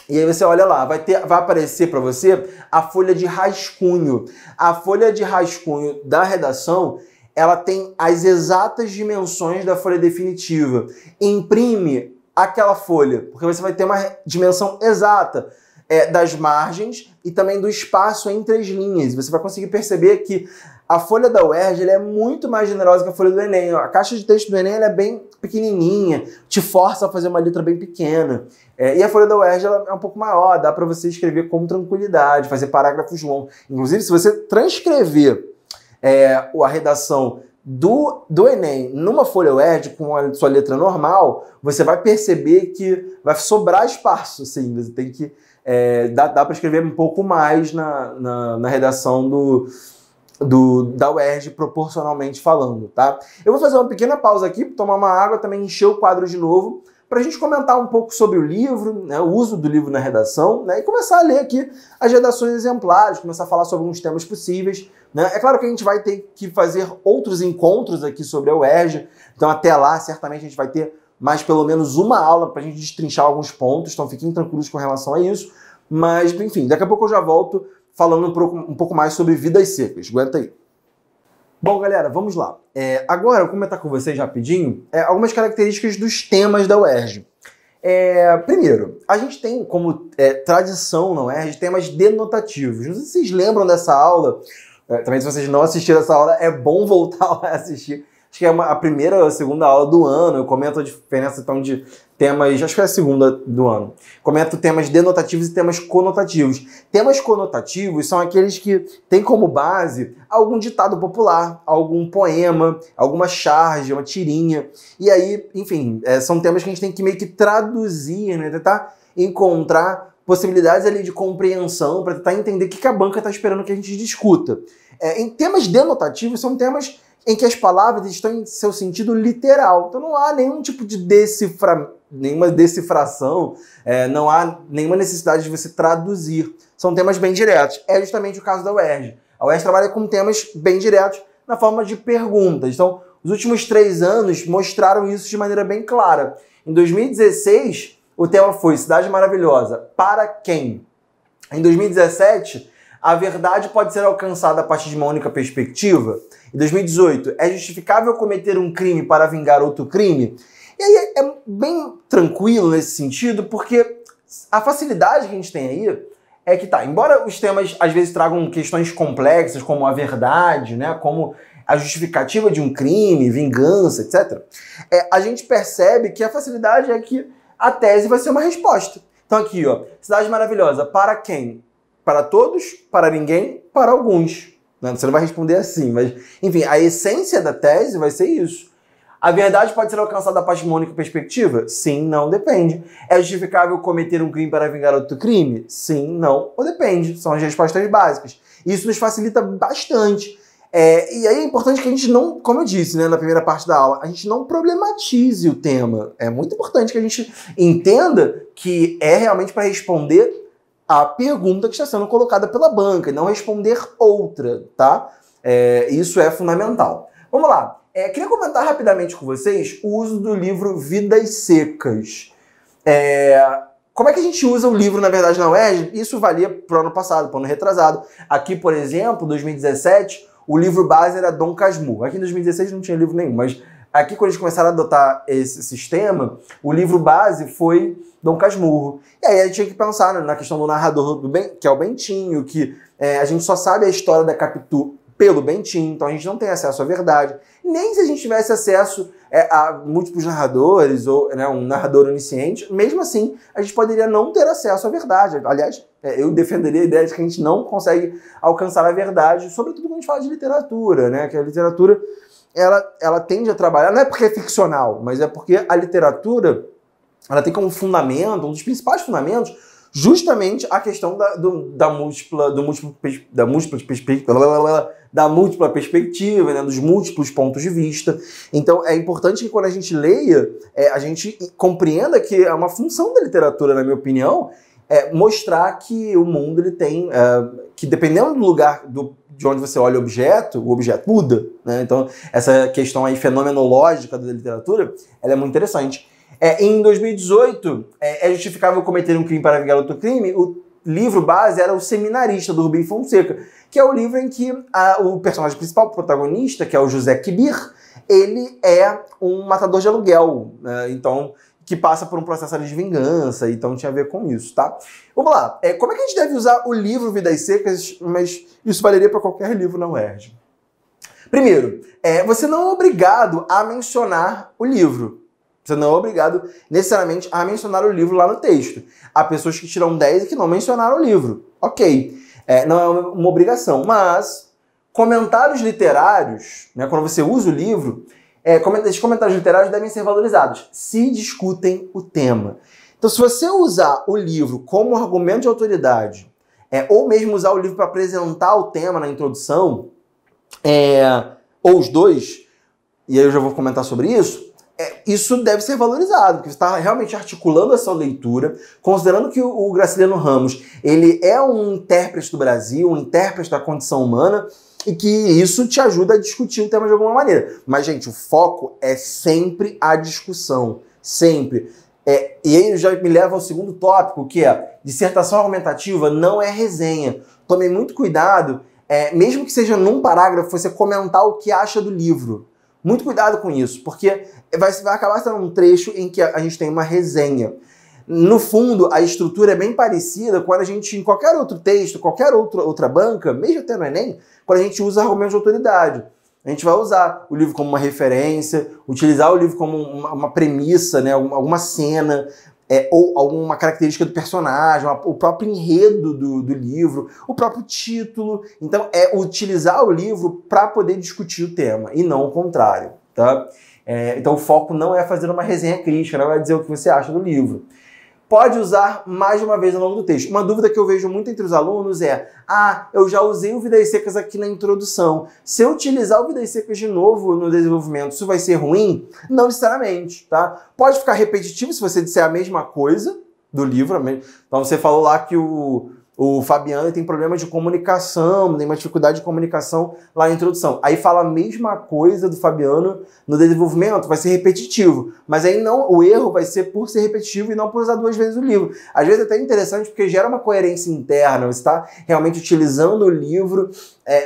e aí você olha lá, vai aparecer para você a folha de rascunho. A folha de rascunho da redação, ela tem as exatas dimensões da folha definitiva. Imprime aquela folha, porque você vai ter uma dimensão exata das margens e também do espaço entre as linhas. Você vai conseguir perceber que a folha da UERJ ela é muito mais generosa que a folha do Enem. A caixa de texto do Enem ela é bem pequenininha, te força a fazer uma letra bem pequena. E a folha da UERJ ela é um pouco maior, dá para você escrever com tranquilidade, fazer parágrafos longos. Inclusive, se você transcrever a redação do Enem numa folha UERJ com a sua letra normal, você vai perceber que vai sobrar espaço, assim, você tem que dá para escrever um pouco mais na redação da UERJ proporcionalmente falando, tá? Eu vou fazer uma pequena pausa aqui, tomar uma água, também encher o quadro de novo, para a gente comentar um pouco sobre o livro, né, o uso do livro na redação, né, e começar a ler aqui as redações exemplares, começar a falar sobre alguns temas possíveis, né? É claro que a gente vai ter que fazer outros encontros aqui sobre a UERJ, então até lá certamente a gente vai ter mais pelo menos uma aula para a gente destrinchar alguns pontos, então fiquem tranquilos com relação a isso, mas enfim, daqui a pouco eu já volto falando um pouco mais sobre vidas secas, aguenta aí. Bom, galera, vamos lá. Agora eu vou comentar com vocês rapidinho algumas características dos temas da UERJ. Primeiro, a gente tem como tradição na UERJ temas denotativos. Não sei se vocês lembram dessa aula, também se vocês não assistiram essa aula, é bom voltar a assistir. Acho que é a primeira ou a segunda aula do ano, eu comento a diferença então de temas, acho que é a segunda do ano. Comento temas denotativos e temas conotativos. Temas conotativos são aqueles que têm como base algum ditado popular, algum poema, alguma charge, uma tirinha. E aí, enfim, são temas que a gente tem que meio que traduzir, né? Tentar encontrar possibilidades ali de compreensão para tentar entender o que a banca está esperando que a gente discuta. Em temas denotativos são temas em que as palavras estão em seu sentido literal. Então não há nenhum tipo de nenhuma decifração, não há nenhuma necessidade de você traduzir. São temas bem diretos. É justamente o caso da UERJ. A UERJ trabalha com temas bem diretos na forma de perguntas. Então, os últimos 3 anos mostraram isso de maneira bem clara. Em 2016, o tema foi Cidade Maravilhosa, para quem? Em 2017, a verdade pode ser alcançada a partir de uma única perspectiva. Em 2018, é justificável cometer um crime para vingar outro crime? E aí é bem tranquilo nesse sentido, porque a facilidade que a gente tem aí é que embora os temas às vezes tragam questões complexas, como a verdade, né, como a justificativa de um crime, vingança, etc., a gente percebe que a facilidade é que a tese vai ser uma resposta. Então aqui, ó, Cidade Maravilhosa, para quem? Para todos, para ninguém, para alguns. Você não vai responder assim, mas, enfim, a essência da tese vai ser isso. A verdade pode ser alcançada a partir de uma única perspectiva? Sim, não, depende. É justificável cometer um crime para vingar outro crime? Sim, não, ou depende. São as respostas básicas. Isso nos facilita bastante. E aí é importante que a gente não, como eu disse, né, na primeira parte da aula, a gente não problematize o tema. É muito importante que a gente entenda que é realmente para responder a pergunta que está sendo colocada pela banca e não responder outra, tá? Isso é fundamental. Vamos lá. Queria comentar rapidamente com vocês o uso do livro Vidas Secas. Como é que a gente usa o livro, na verdade, na UERJ? Isso valia para o ano passado, para o ano retrasado. Aqui, por exemplo, 2017, o livro base era Dom Casmurro. Aqui em 2016 não tinha livro nenhum, mas aqui quando eles começaram a adotar esse sistema, o livro base foi Dom Casmurro. E aí a gente tinha que pensar na questão do narrador, que é o Bentinho, que a gente só sabe a história da Capitu pelo Bentinho, então a gente não tem acesso à verdade. Nem se a gente tivesse acesso a múltiplos narradores ou um narrador onisciente, mesmo assim a gente poderia não ter acesso à verdade. Aliás, eu defenderia a ideia de que a gente não consegue alcançar a verdade, sobretudo quando a gente fala de literatura, né? Que a literatura ela tende a trabalhar, não é porque é ficcional, mas é porque a literatura ela tem como fundamento, um dos principais fundamentos, justamente a questão da múltipla perspectiva, né, dos múltiplos pontos de vista. Então é importante que quando a gente leia, a gente compreenda que é uma função da literatura, na minha opinião, mostrar que o mundo ele tem, que dependendo do lugar de onde você olha o objeto muda, né? Então essa questão aí fenomenológica da literatura, ela é muito interessante. Em 2018, é justificável cometer um crime para vingar outro crime. O livro base era O Seminarista, do Rubem Fonseca, que é o livro em que o personagem principal, o protagonista, que é o José Kibir, ele é um matador de aluguel, então, que passa por um processo de vingança, então tinha a ver com isso, tá? Vamos lá, como é que a gente deve usar o livro Vidas Secas, mas isso valeria para qualquer livro na UERJ? Primeiro, você não é obrigado a mencionar o livro. Você não é obrigado necessariamente a mencionar o livro lá no texto. Há pessoas que tiram 10 e que não mencionaram o livro. Ok, não é uma obrigação, mas comentários literários, né, quando você usa o livro, esses comentários literários devem ser valorizados se discutem o tema. Então, se você usar o livro como argumento de autoridade, ou mesmo usar o livro para apresentar o tema na introdução, ou os dois, e aí eu já vou comentar sobre isso, isso deve ser valorizado, porque você está realmente articulando essa leitura, considerando que o Graciliano Ramos ele é um intérprete do Brasil, um intérprete da condição humana, e que isso te ajuda a discutir o tema de alguma maneira. Mas, gente, o foco é sempre a discussão, sempre. E aí já me leva ao segundo tópico, que é dissertação argumentativa não é resenha. Tome muito cuidado, mesmo que seja num parágrafo, você comentar o que acha do livro. Muito cuidado com isso, porque vai acabar sendo um trecho em que a gente tem uma resenha. No fundo, a estrutura é bem parecida quando a gente, em qualquer outro texto, qualquer outra banca, mesmo até no Enem, quando a gente usa argumentos de autoridade. A gente vai usar o livro como uma referência, utilizar o livro como uma premissa, né, alguma cena, ou alguma característica do personagem, o próprio enredo do livro, o próprio título. Então, utilizar o livro para poder discutir o tema, e não o contrário, tá? Então, o foco não é fazer uma resenha crítica, não é dizer o que você acha do livro. Pode usar mais de uma vez ao longo do texto. Uma dúvida que eu vejo muito entre os alunos é: eu já usei o Vidas Secas aqui na introdução. Se eu utilizar o Vidas Secas de novo no desenvolvimento, isso vai ser ruim? Não necessariamente, tá? Pode ficar repetitivo se você disser a mesma coisa do livro. Então você falou lá que o Fabiano tem problema de comunicação, tem uma dificuldade de comunicação lá na introdução. Aí fala a mesma coisa do Fabiano no desenvolvimento, vai ser repetitivo. Mas aí não, o erro vai ser por ser repetitivo e não por usar 2 vezes o livro. Às vezes é até interessante porque gera uma coerência interna, você está realmente utilizando o livro,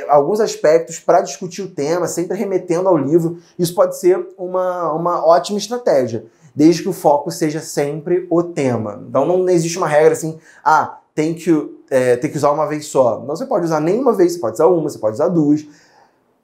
alguns aspectos para discutir o tema, sempre remetendo ao livro. Isso pode ser uma ótima estratégia, desde que o foco seja sempre o tema. Então não existe uma regra assim, tem que usar uma vez só. Não, você pode usar nem uma vez, você pode usar uma, você pode usar 2.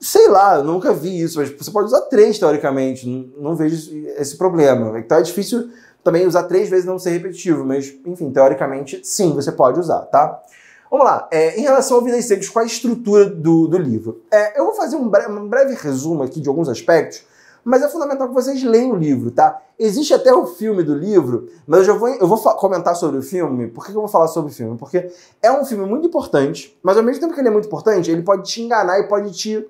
Sei lá, eu nunca vi isso, mas você pode usar 3, teoricamente. Não vejo esse problema. Então é difícil também usar 3 vezes e não ser repetitivo, mas, enfim, teoricamente, sim, você pode usar, tá? Vamos lá. Em relação ao Vidas Secas, qual é a estrutura do livro? Eu vou fazer um breve resumo aqui de alguns aspectos, mas é fundamental que vocês leiam o livro, tá? Existe até o filme do livro, mas eu vou comentar sobre o filme. Por que eu vou falar sobre o filme? Porque é um filme muito importante, mas ao mesmo tempo que ele é muito importante, ele pode te enganar e pode te...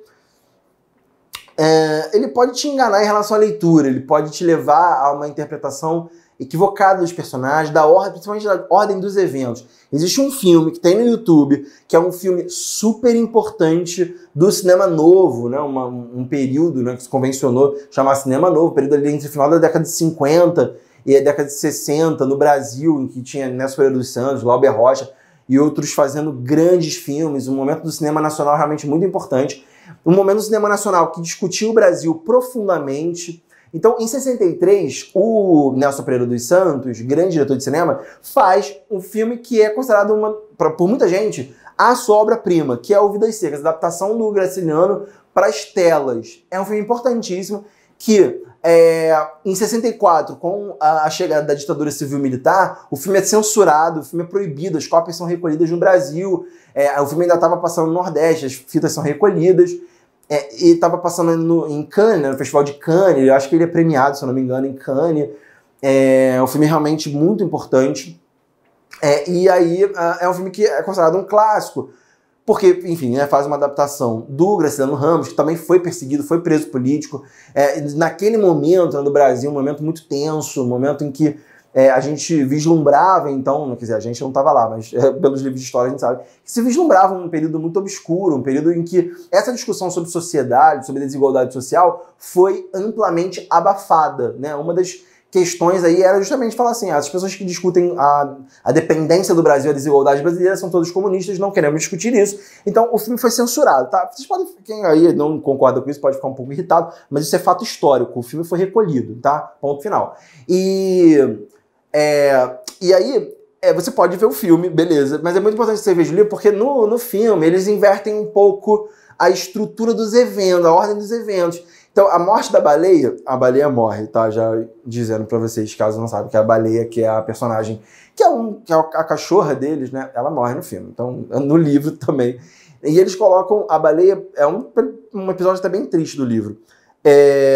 ele pode te enganar em relação à leitura, ele pode te levar a uma interpretação equivocada dos personagens, da ordem, principalmente da ordem dos eventos. Existe um filme que tem no YouTube, que é um filme super importante do cinema novo, né? Um período, né, que se convencionou chamar cinema novo, período ali entre o final da década de 50 e a década de 60 no Brasil, em que tinha Nelson Pereira dos Santos, Glauber Rocha e outros fazendo grandes filmes, um momento do cinema nacional realmente muito importante, um momento do cinema nacional que discutiu o Brasil profundamente. Então, em 63, o Nelson Pereira dos Santos, grande diretor de cinema, faz um filme que é considerado, por muita gente, a sua obra-prima, que é O Vidas Secas, a adaptação do Graciliano para as telas. É um filme importantíssimo que, em 64, com a chegada da ditadura civil-militar, o filme é censurado, o filme é proibido, as cópias são recolhidas no Brasil, o filme ainda estava passando no Nordeste, as fitas são recolhidas, e estava passando em Cannes, né, no Festival de Cannes, eu acho que ele é premiado, se eu não me engano, em Cannes. É um filme realmente muito importante. E aí é um filme que é considerado um clássico, porque, enfim, né, faz uma adaptação do Graciliano Ramos, que também foi perseguido, foi preso político. Naquele momento, né, no Brasil, um momento muito tenso, um momento em que a gente vislumbrava, então, quer dizer, a gente não estava lá, mas pelos livros de história a gente sabe, que se vislumbrava um período muito obscuro, um período em que essa discussão sobre sociedade, sobre desigualdade social, foi amplamente abafada, né? Uma das questões aí era justamente falar assim, as pessoas que discutem a dependência do Brasil, a desigualdade brasileira, são todos comunistas, não queremos discutir isso. Então o filme foi censurado, tá? Vocês podem, quem aí não concorda com isso pode ficar um pouco irritado, mas isso é fato histórico, o filme foi recolhido, tá? Ponto final. E aí, você pode ver o filme, beleza, mas é muito importante você ver o livro, porque no filme eles invertem um pouco a estrutura dos eventos, a ordem dos eventos. Então, a morte da baleia, a baleia morre, tá? Já dizendo pra vocês, caso não saibam, que a baleia, que é a personagem, que é a cachorra deles, né? Ela morre no filme. Então, no livro também. E eles colocam a baleia, um episódio até bem triste do livro.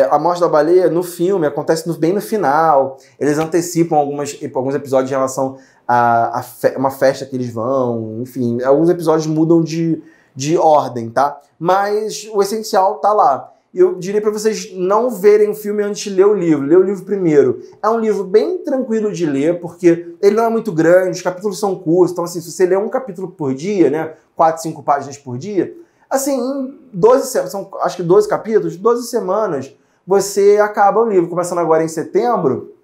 A morte da baleia no filme acontece bem no final. Eles antecipam alguns episódios em relação a uma festa que eles vão. Enfim, alguns episódios mudam de ordem, tá? Mas o essencial tá lá. Eu diria para vocês não verem o filme antes de ler o livro. Ler o livro primeiro. É um livro bem tranquilo de ler, porque ele não é muito grande, os capítulos são curtos. Então, assim, se você ler um capítulo por dia, né? 4, 5 páginas por dia, assim, em 12 semanas, são acho que 12 capítulos, 12 semanas, você acaba o livro. Começando agora em setembro,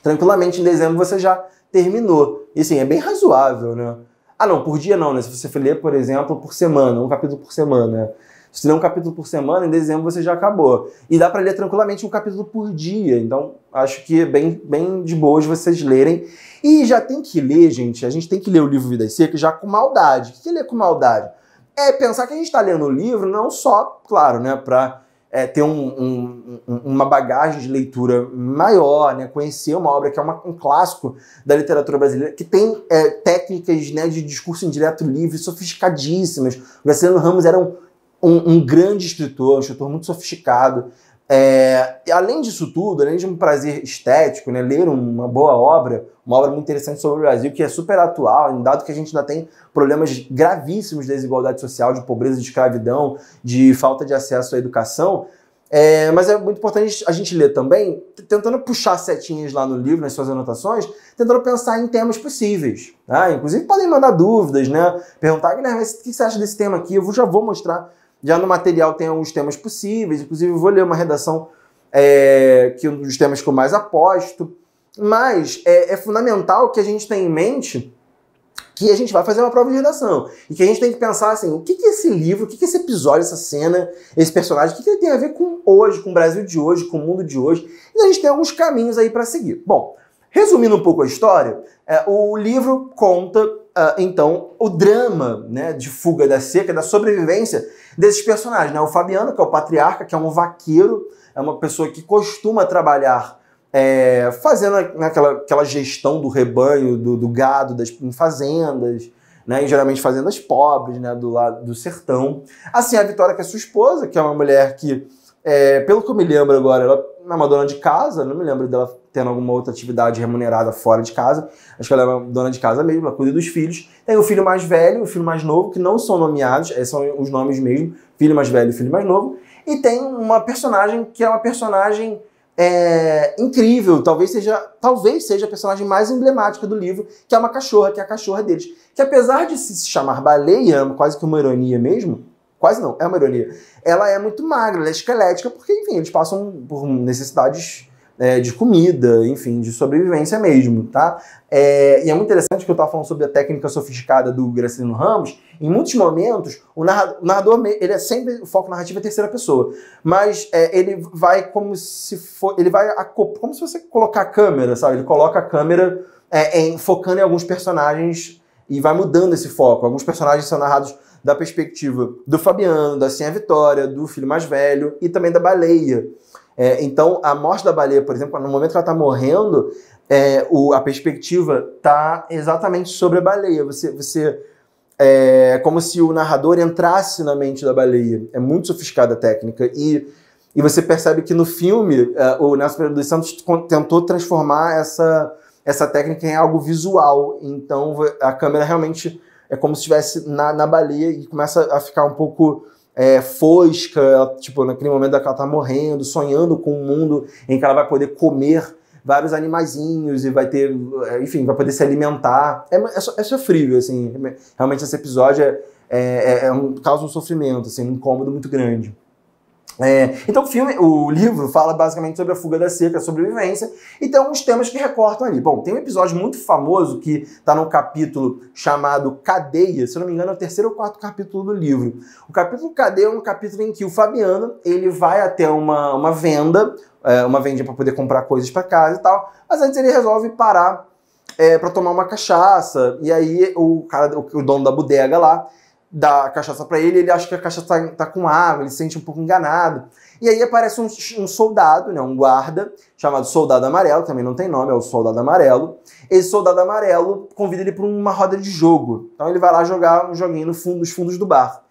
tranquilamente em dezembro você já terminou. E assim, é bem razoável, né? Ah, não, por dia não, né? Se você for ler, por exemplo, por semana, um capítulo por semana. Se você ler um capítulo por semana, em dezembro você já acabou. E dá para ler tranquilamente um capítulo por dia. Então, acho que é bem de boa de vocês lerem. E já tem que ler, gente, a gente tem que ler o livro Vidas Secas já com maldade. O que é ler com maldade? É pensar que a gente está lendo o livro não só, claro, né, para ter uma bagagem de leitura maior, né, conhecer uma obra que é um clássico da literatura brasileira, que tem técnicas, né, de discurso indireto livre sofisticadíssimas. O Graciliano Ramos era um grande escritor, um escritor muito sofisticado. E além disso tudo, além de um prazer estético, né, ler uma boa obra, uma obra muito interessante sobre o Brasil, que é super atual, dado que a gente ainda tem problemas gravíssimos de desigualdade social, de pobreza, de escravidão, de falta de acesso à educação, mas é muito importante a gente ler também, tentando puxar setinhas lá no livro, nas suas anotações, tentando pensar em temas possíveis. Tá? Inclusive podem mandar dúvidas, né? Perguntar, Guilherme, o que você acha desse tema aqui? Eu já vou mostrar. Já no material tem alguns temas possíveis, inclusive eu vou ler uma redação que é um dos temas que eu mais aposto, mas é fundamental que a gente tenha em mente que a gente vai fazer uma prova de redação, e que a gente tem que pensar assim, o que é esse livro, o que é esse episódio, essa cena, esse personagem, o que ele tem a ver com hoje, com o Brasil de hoje, com o mundo de hoje, e a gente tem alguns caminhos aí para seguir. Bom, resumindo um pouco a história, o livro conta, então, o drama, né, de fuga da seca, da sobrevivência desses personagens, né? O Fabiano, que é o patriarca, que é um vaqueiro, é uma pessoa que costuma trabalhar fazendo aquela gestão do rebanho, do gado, em fazendas, né? E geralmente fazendas pobres, né? Do lado do sertão. Assim, a Vitória, que é sua esposa, que é uma mulher que, pelo que eu me lembro agora, ela é uma dona de casa, não me lembro dela tendo alguma outra atividade remunerada fora de casa. Acho que ela é uma dona de casa mesmo, ela cuida dos filhos. Tem o filho mais velho e o filho mais novo, que não são nomeados, são os nomes mesmo, filho mais velho e filho mais novo. E tem uma personagem que é uma personagem incrível, talvez seja a personagem mais emblemática do livro, que é uma cachorra, que é a cachorra deles. Que apesar de se chamar baleia, quase que uma ironia mesmo, quase não, é uma ironia, ela é muito magra, ela é esquelética, porque, enfim, eles passam por necessidades de comida, enfim, de sobrevivência mesmo, tá? E é muito interessante que eu estava falando sobre a técnica sofisticada do Graciliano Ramos. Em muitos momentos, o narrador ele é sempre, o foco narrativo é terceira pessoa, mas ele vai como se você colocar a câmera, sabe? Ele coloca a câmera focando em alguns personagens e vai mudando esse foco. Alguns personagens são narrados da perspectiva do Fabiano, da Sinha Vitória, do filho mais velho e também da baleia. Então, a morte da baleia, por exemplo, no momento que ela está morrendo, a perspectiva está exatamente sobre a baleia. É como se o narrador entrasse na mente da baleia. É muito sofisticada a técnica. E você percebe que no filme, o Nelson Pereira dos Santos tentou transformar essa técnica em algo visual. Então, a câmera realmente é como se estivesse na baleia e começa a ficar um pouco fosca, tipo, naquele momento que ela tá morrendo, sonhando com um mundo em que ela vai poder comer vários animaizinhos e vai ter, enfim, vai poder se alimentar. É sofrível, assim, realmente esse episódio causa um sofrimento, assim, um incômodo muito grande. Então o livro fala basicamente sobre a fuga da seca, a sobrevivência, e tem alguns temas que recortam ali. Bom, tem um episódio muito famoso que está num capítulo chamado Cadeia, se eu não me engano é o 3º ou 4º capítulo do livro. O capítulo Cadeia é um capítulo em que o Fabiano ele vai até uma venda, uma vendinha para poder comprar coisas para casa e tal, mas antes ele resolve parar para tomar uma cachaça, e aí o dono da bodega lá dá a cachaça pra ele acha que a cachaça tá com água, ele se sente um pouco enganado. E aí aparece um soldado, né, um guarda, chamado Soldado Amarelo, também não tem nome, é o Soldado Amarelo. Esse Soldado Amarelo convida ele para uma roda de jogo. Então ele vai lá jogar um joguinho nos fundos do bar.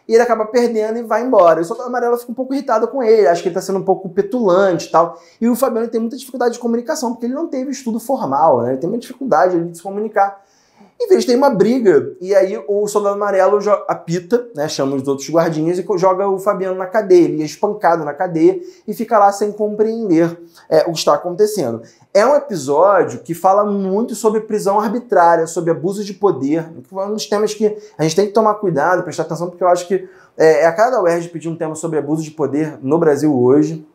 E ele acaba perdendo e vai embora. E o Soldado Amarelo fica um pouco irritado com ele, acha que ele tá sendo um pouco petulante e tal. E o Fabiano tem muita dificuldade de comunicação, porque ele não teve estudo formal, né? Ele tem uma dificuldade de se comunicar. Em vez de ter uma briga, e aí o Soldado Amarelo apita, né, chama os outros guardinhas e joga o Fabiano na cadeia. Ele é espancado na cadeia e fica lá sem compreender o que está acontecendo. É um episódio que fala muito sobre prisão arbitrária, sobre abuso de poder, um dos temas que a gente tem que tomar cuidado, prestar atenção, porque eu acho que a cara da UERJ pedir um tema sobre abuso de poder no Brasil hoje.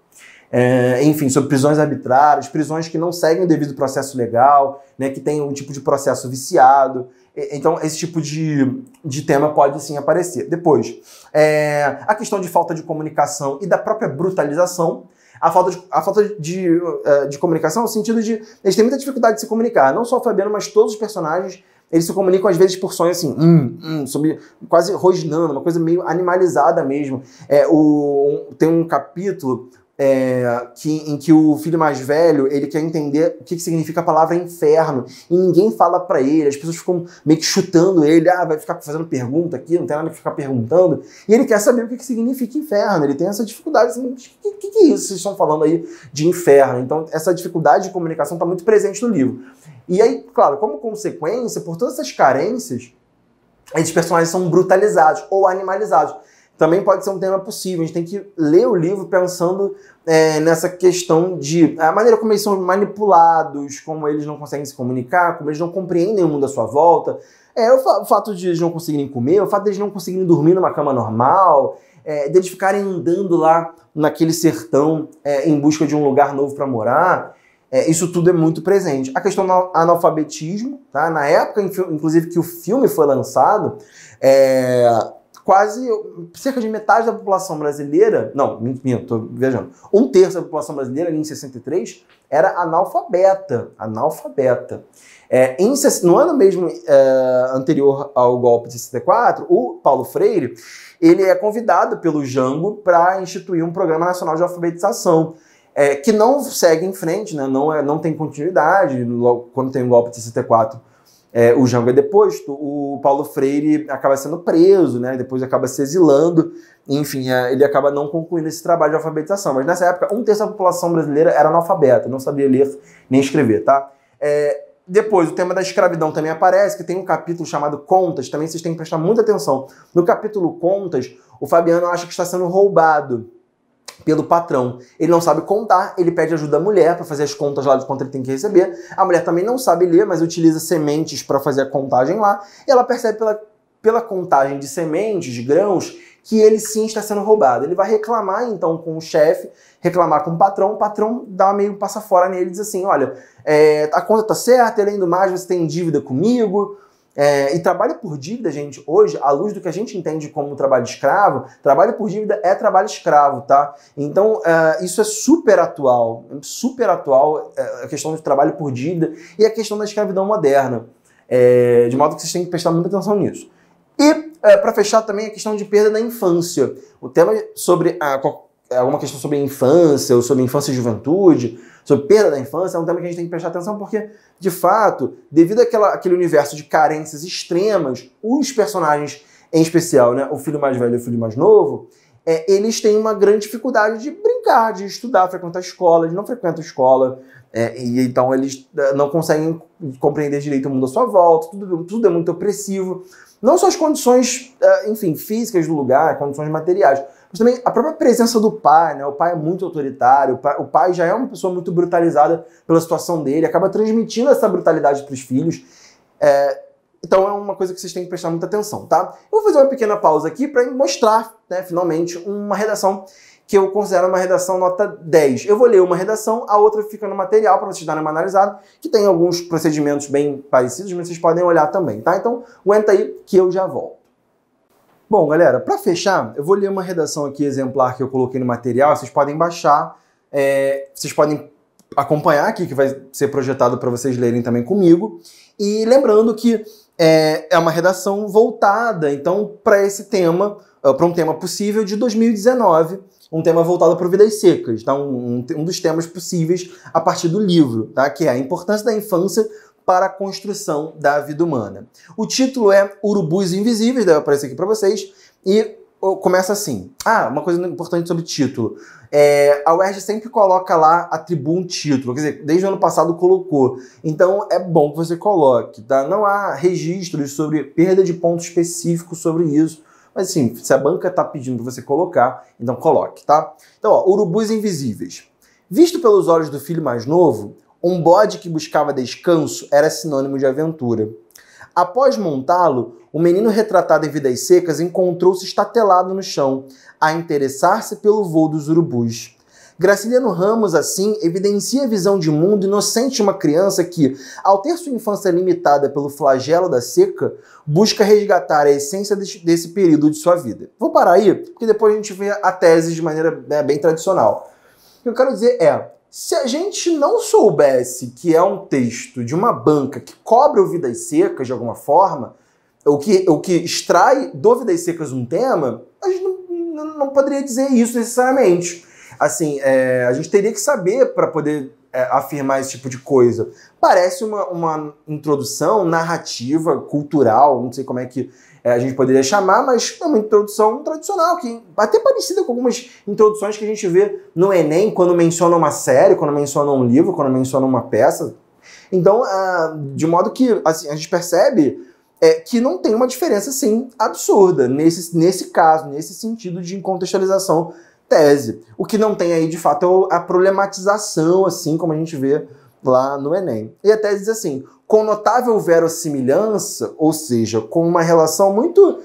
Enfim, sobre prisões arbitrárias, prisões que não seguem o devido processo legal, né, que tem um tipo de processo viciado. Então, esse tipo de tema pode sim aparecer. Depois, a questão de falta de comunicação e da própria brutalização. A falta de comunicação no sentido de eles têm muita dificuldade de se comunicar. Não só o Fabiano, mas todos os personagens, eles se comunicam às vezes por sonhos assim, quase rosnando, uma coisa meio animalizada mesmo. Tem um capítulo em que o filho mais velho ele quer entender o que significa a palavra inferno e ninguém fala pra ele, as pessoas ficam meio que chutando ele, vai ficar fazendo pergunta aqui, não tem nada que ficar perguntando, e ele quer saber o que significa inferno, ele tem essa dificuldade, assim, o que é isso que vocês estão falando aí de inferno? Então essa dificuldade de comunicação está muito presente no livro. E aí, claro, como consequência, por todas essas carências, esses personagens são brutalizados ou animalizados. Também pode ser um tema possível. A gente tem que ler o livro pensando nessa questão de a maneira como eles são manipulados, como eles não conseguem se comunicar, como eles não compreendem o mundo à sua volta. O fato de eles não conseguirem comer, o fato de eles não conseguirem dormir numa cama normal, de eles ficarem andando lá naquele sertão em busca de um lugar novo para morar. Isso tudo é muito presente. A questão do analfabetismo, tá? Na época, inclusive, que o filme foi lançado, cerca de metade da população brasileira, não, minto, tô viajando, 1/3 da população brasileira, ali em 63, era analfabeta. No ano mesmo anterior ao golpe de 64, o Paulo Freire, ele é convidado pelo Jango para instituir um programa nacional de alfabetização, que não segue em frente, né, não tem continuidade. Logo, quando tem o golpe de 64, o Jango é deposto, o Paulo Freire acaba sendo preso, né? Depois acaba se exilando, enfim, ele acaba não concluindo esse trabalho de alfabetização. Mas nessa época, 1/3 da população brasileira era analfabeta, não sabia ler nem escrever, tá? Depois, o tema da escravidão também aparece, que tem um capítulo chamado Contas, também vocês têm que prestar muita atenção. No capítulo Contas, o Fabiano acha que está sendo roubado. pelo patrão. Ele não sabe contar, ele pede ajuda à mulher para fazer as contas lá de quanto ele tem que receber. A mulher também não sabe ler, mas utiliza sementes para fazer a contagem lá. E ela percebe pela contagem de sementes, de grãos, que ele sim está sendo roubado. Ele vai reclamar então com o chefe, reclamar com o patrão dá meio passa fora nele e diz assim, olha, a conta tá certa, além do mais você tem dívida comigo. E trabalho por dívida, gente, hoje, à luz do que a gente entende como trabalho escravo, trabalho por dívida é trabalho escravo, tá? Então, isso é super atual a questão do trabalho por dívida e a questão da escravidão moderna, de modo que vocês têm que prestar muita atenção nisso. E, para fechar também, a questão de perda da infância. O tema sobre alguma questão sobre a infância, ou sobre infância e juventude, sobre perda da infância, é um tema que a gente tem que prestar atenção porque, de fato, devido àquele universo de carências extremas, os personagens, em especial, né, o filho mais velho e o filho mais novo, eles têm uma grande dificuldade de brincar, de estudar, frequentar a escola, eles não frequentam a escola, e então eles não conseguem compreender direito o mundo à sua volta, tudo é muito opressivo. Não só as condições, enfim, físicas do lugar, condições materiais, mas também a própria presença do pai, né? O pai é muito autoritário, o pai já é uma pessoa muito brutalizada pela situação dele, acaba transmitindo essa brutalidade para os filhos. Então é uma coisa que vocês têm que prestar muita atenção, tá? Eu vou fazer uma pequena pausa aqui para mostrar, né, finalmente, uma redação que eu considero uma redação nota 10. Eu vou ler uma redação, a outra fica no material para vocês darem uma analisada, que tem alguns procedimentos bem parecidos, mas vocês podem olhar também, tá? Então, aguenta aí que eu já volto. Bom, galera, para fechar, eu vou ler uma redação aqui exemplar que eu coloquei no material, vocês podem baixar, vocês podem acompanhar aqui, que vai ser projetado para vocês lerem também comigo. E lembrando que é uma redação voltada, então, para esse tema, para um tema possível de 2019, um tema voltado para Vidas Secas, tá? Um dos temas possíveis a partir do livro, tá? Que é a importância da infância para a construção da vida humana. O título é Urubus Invisíveis, deve aparecer aqui para vocês, e começa assim. Uma coisa importante sobre título. A UERJ sempre coloca lá, atribui um título, quer dizer, desde o ano passado colocou. Então é bom que você coloque, tá? Não há registros sobre perda de ponto específico sobre isso, mas assim, se a banca está pedindo para você colocar, então coloque, tá? Então, ó, Urubus Invisíveis. Visto pelos olhos do filho mais novo, um bode que buscava descanso era sinônimo de aventura. Após montá-lo, o menino retratado em Vidas Secas encontrou-se estatelado no chão, a interessar-se pelo voo dos urubus. Graciliano Ramos, assim, evidencia a visão de mundo inocente de uma criança que, ao ter sua infância limitada pelo flagelo da seca, busca resgatar a essência desse período de sua vida. Vou parar aí, porque depois a gente vê a tese de maneira bem tradicional. O que eu quero dizer se a gente não soubesse que é um texto de uma banca que cobre o Vidas Secas de alguma forma, o que extrai do Vidas Secas um tema, a gente não poderia dizer isso necessariamente. Assim, a gente teria que saber para poder afirmar esse tipo de coisa. Parece uma introdução narrativa, cultural, não sei como é que a gente poderia chamar, mas é uma introdução tradicional, que até parecida com algumas introduções que a gente vê no Enem, quando menciona uma série, quando menciona um livro, quando menciona uma peça. Então, de modo que assim, a gente percebe que não tem uma diferença, assim, absurda nesse caso, nesse sentido de contextualização tese. O que não tem aí, de fato, é a problematização, assim, como a gente vê lá no Enem. E a tese diz assim, com notável verossimilhança, ou seja, com uma relação muito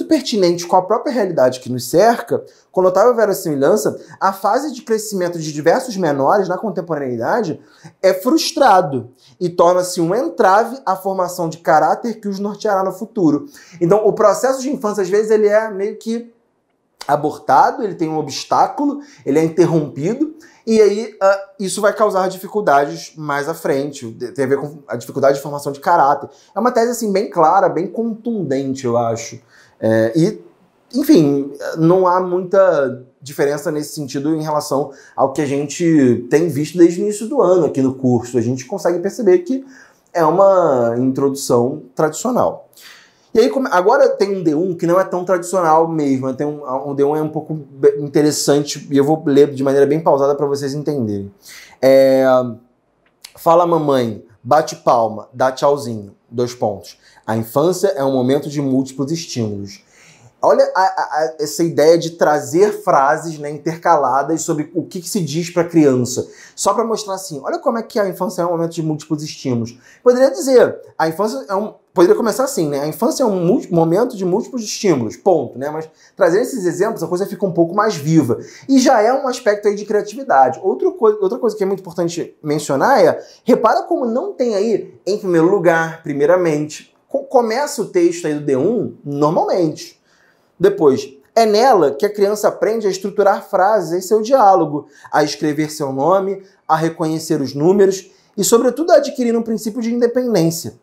pertinente com a própria realidade que nos cerca, com notável verossimilhança, a fase de crescimento de diversos menores na contemporaneidade é frustrado e torna-se um entrave à formação de caráter que os norteará no futuro. Então, o processo de infância, às vezes, ele é meio que abortado, ele tem um obstáculo, ele é interrompido, e aí isso vai causar dificuldades mais à frente, tem a ver com a dificuldade de formação de caráter. É uma tese assim, bem clara, bem contundente, eu acho. Enfim, não há muita diferença nesse sentido em relação ao que a gente tem visto desde o início do ano aqui no curso. A gente consegue perceber que é uma introdução tradicional. E aí, agora tem um D1 que não é tão tradicional mesmo, tem um D1 é um pouco interessante, e eu vou ler de maneira bem pausada para vocês entenderem. Fala mamãe, bate palma, dá tchauzinho, 2 pontos. A infância é um momento de múltiplos estímulos. Olha essa ideia de trazer frases, né, intercaladas sobre o que se diz para a criança. Só para mostrar assim, olha como é que a infância é um momento de múltiplos estímulos. Poderia dizer, a infância poderia começar assim, né? A infância é um momento de múltiplos estímulos, ponto, né? Mas trazendo esses exemplos, a coisa fica um pouco mais viva. E já é um aspecto aí de criatividade. Outra coisa que é muito importante mencionar é, repara como não tem aí, em primeiro lugar, primeiramente. Começa o texto aí do D1 normalmente. Depois, é nela que a criança aprende a estruturar frases em seu diálogo, a escrever seu nome, a reconhecer os números e, sobretudo, a adquirir um princípio de independência.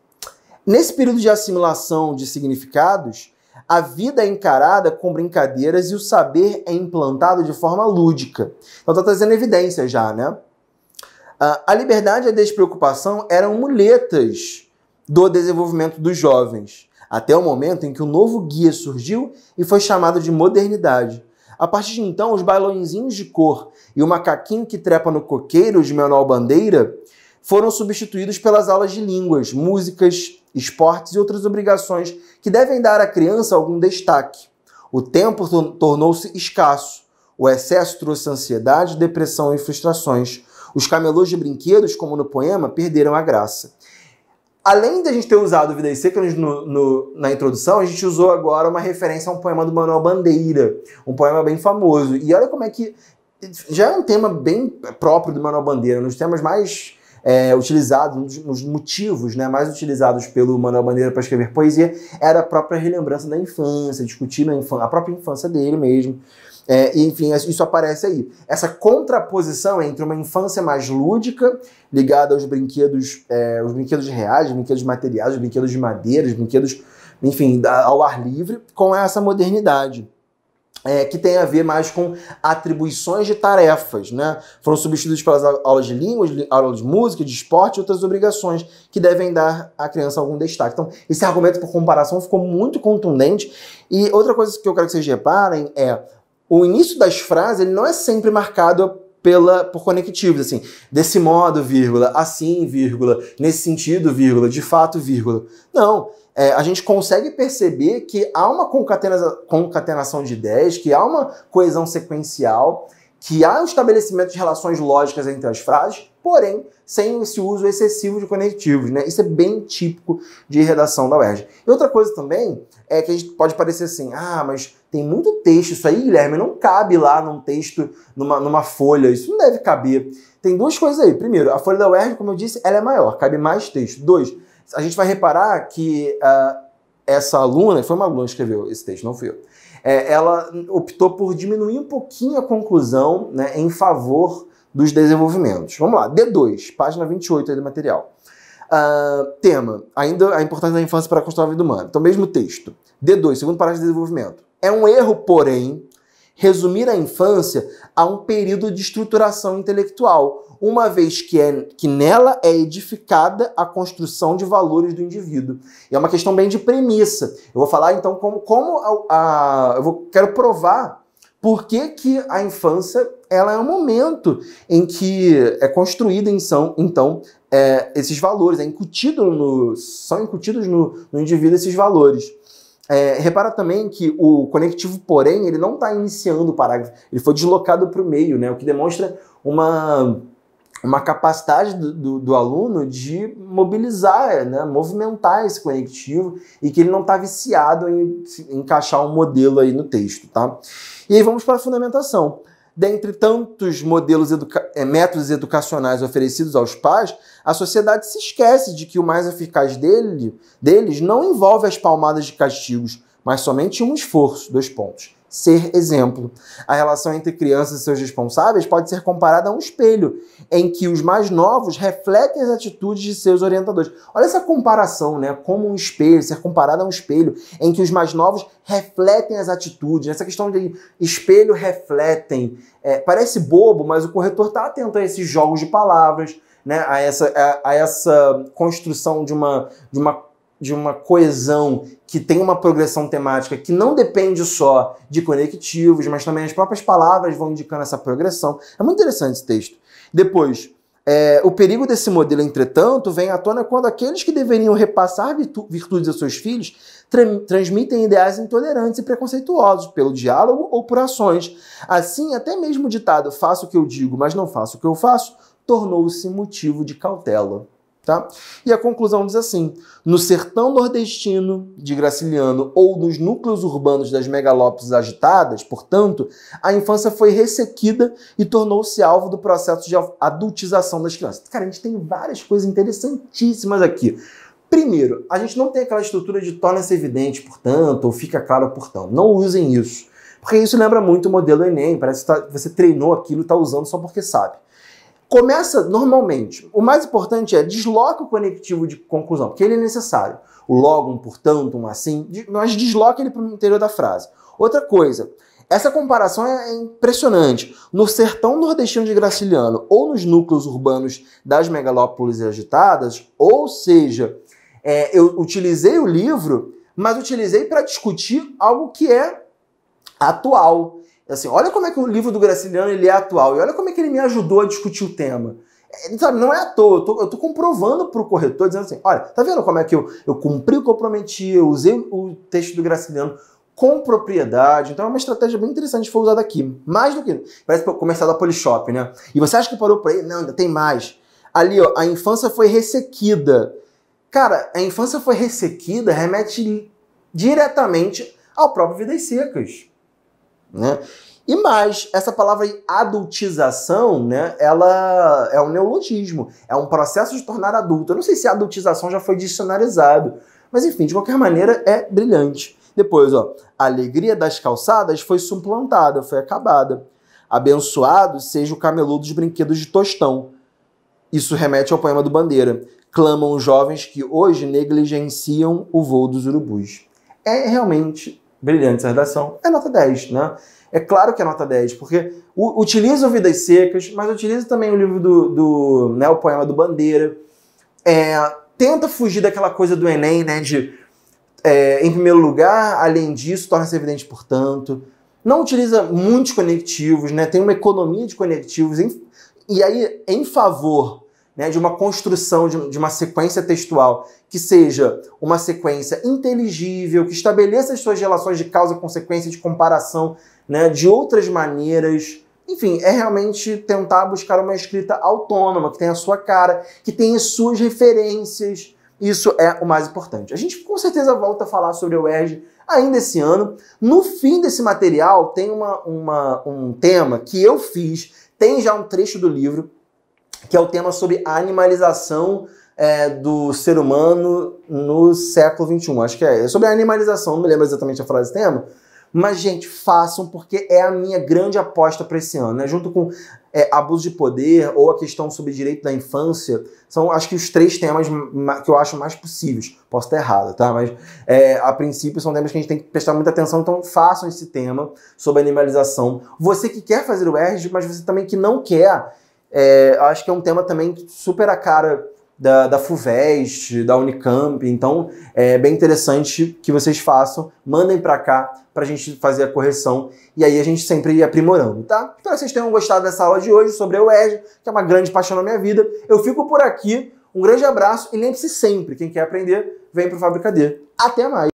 Nesse período de assimilação de significados, a vida é encarada com brincadeiras e o saber é implantado de forma lúdica. Então está trazendo evidência já, né? A liberdade e a despreocupação eram muletas do desenvolvimento dos jovens, até o momento em que o novo guia surgiu e foi chamado de modernidade. A partir de então, os balõezinhos de cor e o macaquinho que trepa no coqueiro de Manuel Bandeira foram substituídos pelas aulas de línguas, músicas, esportes e outras obrigações que devem dar à criança algum destaque. O tempo tornou-se escasso. O excesso trouxe ansiedade, depressão e frustrações. Os camelôs de brinquedos, como no poema, perderam a graça. Além de a gente ter usado Vidas Secas na introdução, a gente usou agora uma referência a um poema do Manuel Bandeira, um poema bem famoso. E olha como é que já é um tema bem próprio do Manuel Bandeira, um dos temas mais utilizados, um dos motivos, né, mais utilizados pelo Manuel Bandeira para escrever poesia era a própria relembrança da infância, discutir a própria infância dele mesmo. E, enfim, isso aparece aí. Essa contraposição entre uma infância mais lúdica, ligada aos brinquedos reais, brinquedos materiais, brinquedos de madeira, brinquedos, enfim, ao ar livre, com essa modernidade. Que tem a ver mais com atribuições de tarefas, né? Foram substituídos pelas aulas de línguas, aulas de música, de esporte e outras obrigações que devem dar à criança algum destaque. Então, esse argumento por comparação ficou muito contundente. E outra coisa que eu quero que vocês reparem é o início das frases, ele não é sempre marcado por conectivos, assim, desse modo, vírgula, assim, vírgula, nesse sentido, vírgula, de fato, vírgula. Não, a gente consegue perceber que há uma concatenação de ideias, que há uma coesão sequencial, que há um estabelecimento de relações lógicas entre as frases, porém, sem esse uso excessivo de conectivos, né? Isso é bem típico de redação da UERJ. E outra coisa também é que a gente pode parecer assim, mas tem muito texto, isso aí, Guilherme, não cabe lá num texto, numa folha, isso não deve caber. Tem duas coisas aí. Primeiro, a folha da UERJ, como eu disse, ela é maior, cabe mais texto. Dois, a gente vai reparar que essa aluna, foi uma aluna que escreveu esse texto, não fui eu, ela optou por diminuir um pouquinho a conclusão, né, em favor dos desenvolvimentos. Vamos lá, D2, página 28 aí do material. Tema, ainda a importância da infância para a construção da vida humana. Então, mesmo texto. D2, segundo parágrafo de desenvolvimento. É um erro, porém, resumir a infância a um período de estruturação intelectual, uma vez que nela é edificada a construção de valores do indivíduo. E é uma questão bem de premissa. Eu vou falar, então, quero provar por que a infância ela é um momento em que é construída, então, esses valores, são incutidos no indivíduo esses valores. Repara também que o conectivo, porém, ele não está iniciando o parágrafo, ele foi deslocado para o meio, né? O que demonstra uma capacidade do aluno de mobilizar, né? Movimentar esse conectivo e que ele não está viciado em encaixar um modelo aí no texto, tá? E aí vamos para a fundamentação. Dentre tantos métodos educacionais oferecidos aos pais, a sociedade se esquece de que o mais eficaz deles não envolve as palmadas de castigos, mas somente um esforço, 2 pontos. Ser exemplo. A relação entre crianças e seus responsáveis pode ser comparada a um espelho, em que os mais novos refletem as atitudes de seus orientadores. Olha essa comparação, né? Como um espelho, ser comparado a um espelho, em que os mais novos refletem as atitudes. Essa questão de espelho refletem. Parece bobo, mas o corretor está atento a esses jogos de palavras, né? A essa construção de uma coesão que tem uma progressão temática que não depende só de conectivos, mas também as próprias palavras vão indicando essa progressão. É muito interessante esse texto. Depois, O perigo desse modelo, entretanto, vem à tona quando aqueles que deveriam repassar virtudes aos seus filhos transmitem ideais intolerantes e preconceituosos pelo diálogo ou por ações. Assim, até mesmo o ditado "faço o que eu digo, mas não faço o que eu faço" tornou-se motivo de cautela. Tá? E a conclusão diz assim: no sertão nordestino de Graciliano ou nos núcleos urbanos das megalópolis agitadas, portanto, a infância foi ressequida e tornou-se alvo do processo de adultização das crianças. Cara, a gente tem várias coisas interessantíssimas aqui. Primeiro, a gente não tem aquela estrutura de torna-se evidente, portanto, ou fica claro, portanto. Não usem isso, porque isso lembra muito o modelo Enem, parece que você treinou aquilo e está usando só porque sabe. Começa normalmente. O mais importante é desloca o conectivo de conclusão, porque ele é necessário. O logo, um portanto, um assim, mas desloca ele para o interior da frase. Outra coisa, essa comparação é impressionante. No sertão nordestino de Graciliano ou nos núcleos urbanos das megalópolis agitadas, ou seja, eu utilizei o livro, mas utilizei para discutir algo que é atual. Assim, olha como é que o livro do Graciliano ele é atual e olha como é que ele me ajudou a discutir o tema. Sabe, não é à toa, eu tô comprovando para o corretor, dizendo assim, olha, tá vendo como é que eu cumpri o que eu prometi, eu usei o texto do Graciliano com propriedade. Então é uma estratégia bem interessante que foi usada aqui. Mais do que... Parece comercial da Polishop, né? E você acha que parou por aí? Não, ainda tem mais. Ali, ó, a infância foi ressequida. Cara, a infância foi ressequida remete diretamente ao próprio Vidas Secas. Né? E mais, essa palavra adultização, né, ela é um neologismo, é um processo de tornar adulto. Eu não sei se adultização já foi dicionarizado, mas enfim, de qualquer maneira é brilhante. Depois, ó, a alegria das calçadas foi suplantada, foi acabada. Abençoado seja o camelô dos brinquedos de Tostão. Isso remete ao poema do Bandeira. Clamam os jovens que hoje negligenciam o voo dos urubus. É realmente brilhante essa redação. É nota 10, né? É claro que é nota 10, porque utiliza o Vidas Secas, mas utiliza também o livro né, o poema do Bandeira. Tenta fugir daquela coisa do Enem, né, de, em primeiro lugar, além disso, torna-se evidente, portanto. Não utiliza muitos conectivos, né, tem uma economia de conectivos, e aí, em favor, né, de uma construção de uma sequência textual que seja uma sequência inteligível, que estabeleça as suas relações de causa-consequência, de comparação, né, de outras maneiras. Enfim, é realmente tentar buscar uma escrita autônoma, que tenha a sua cara, que tenha as suas referências. Isso é o mais importante. A gente com certeza volta a falar sobre o UERJ ainda esse ano. No fim desse material tem um tema que eu fiz, tem já um trecho do livro, que é o tema sobre a animalização do ser humano no século XXI. Acho que é sobre a animalização, não me lembro exatamente a frase do tema, mas, gente, façam, porque é a minha grande aposta para esse ano, né? Junto com abuso de poder ou a questão sobre direito da infância, são, acho que, os 3 temas que eu acho mais possíveis. Posso estar errado, tá? Mas, a princípio, são temas que a gente tem que prestar muita atenção, então façam esse tema sobre animalização. Você que quer fazer o UERJ, mas você também que não quer, acho que é um tema também super a cara da FUVEST, da Unicamp, então é bem interessante que vocês façam, mandem pra cá pra gente fazer a correção e aí a gente sempre ir aprimorando, tá? Espero que vocês tenham gostado dessa aula de hoje sobre a UERJ, que é uma grande paixão na minha vida. Eu fico por aqui, um grande abraço e lembre-se sempre, quem quer aprender, vem pro Fábrica D. Até mais!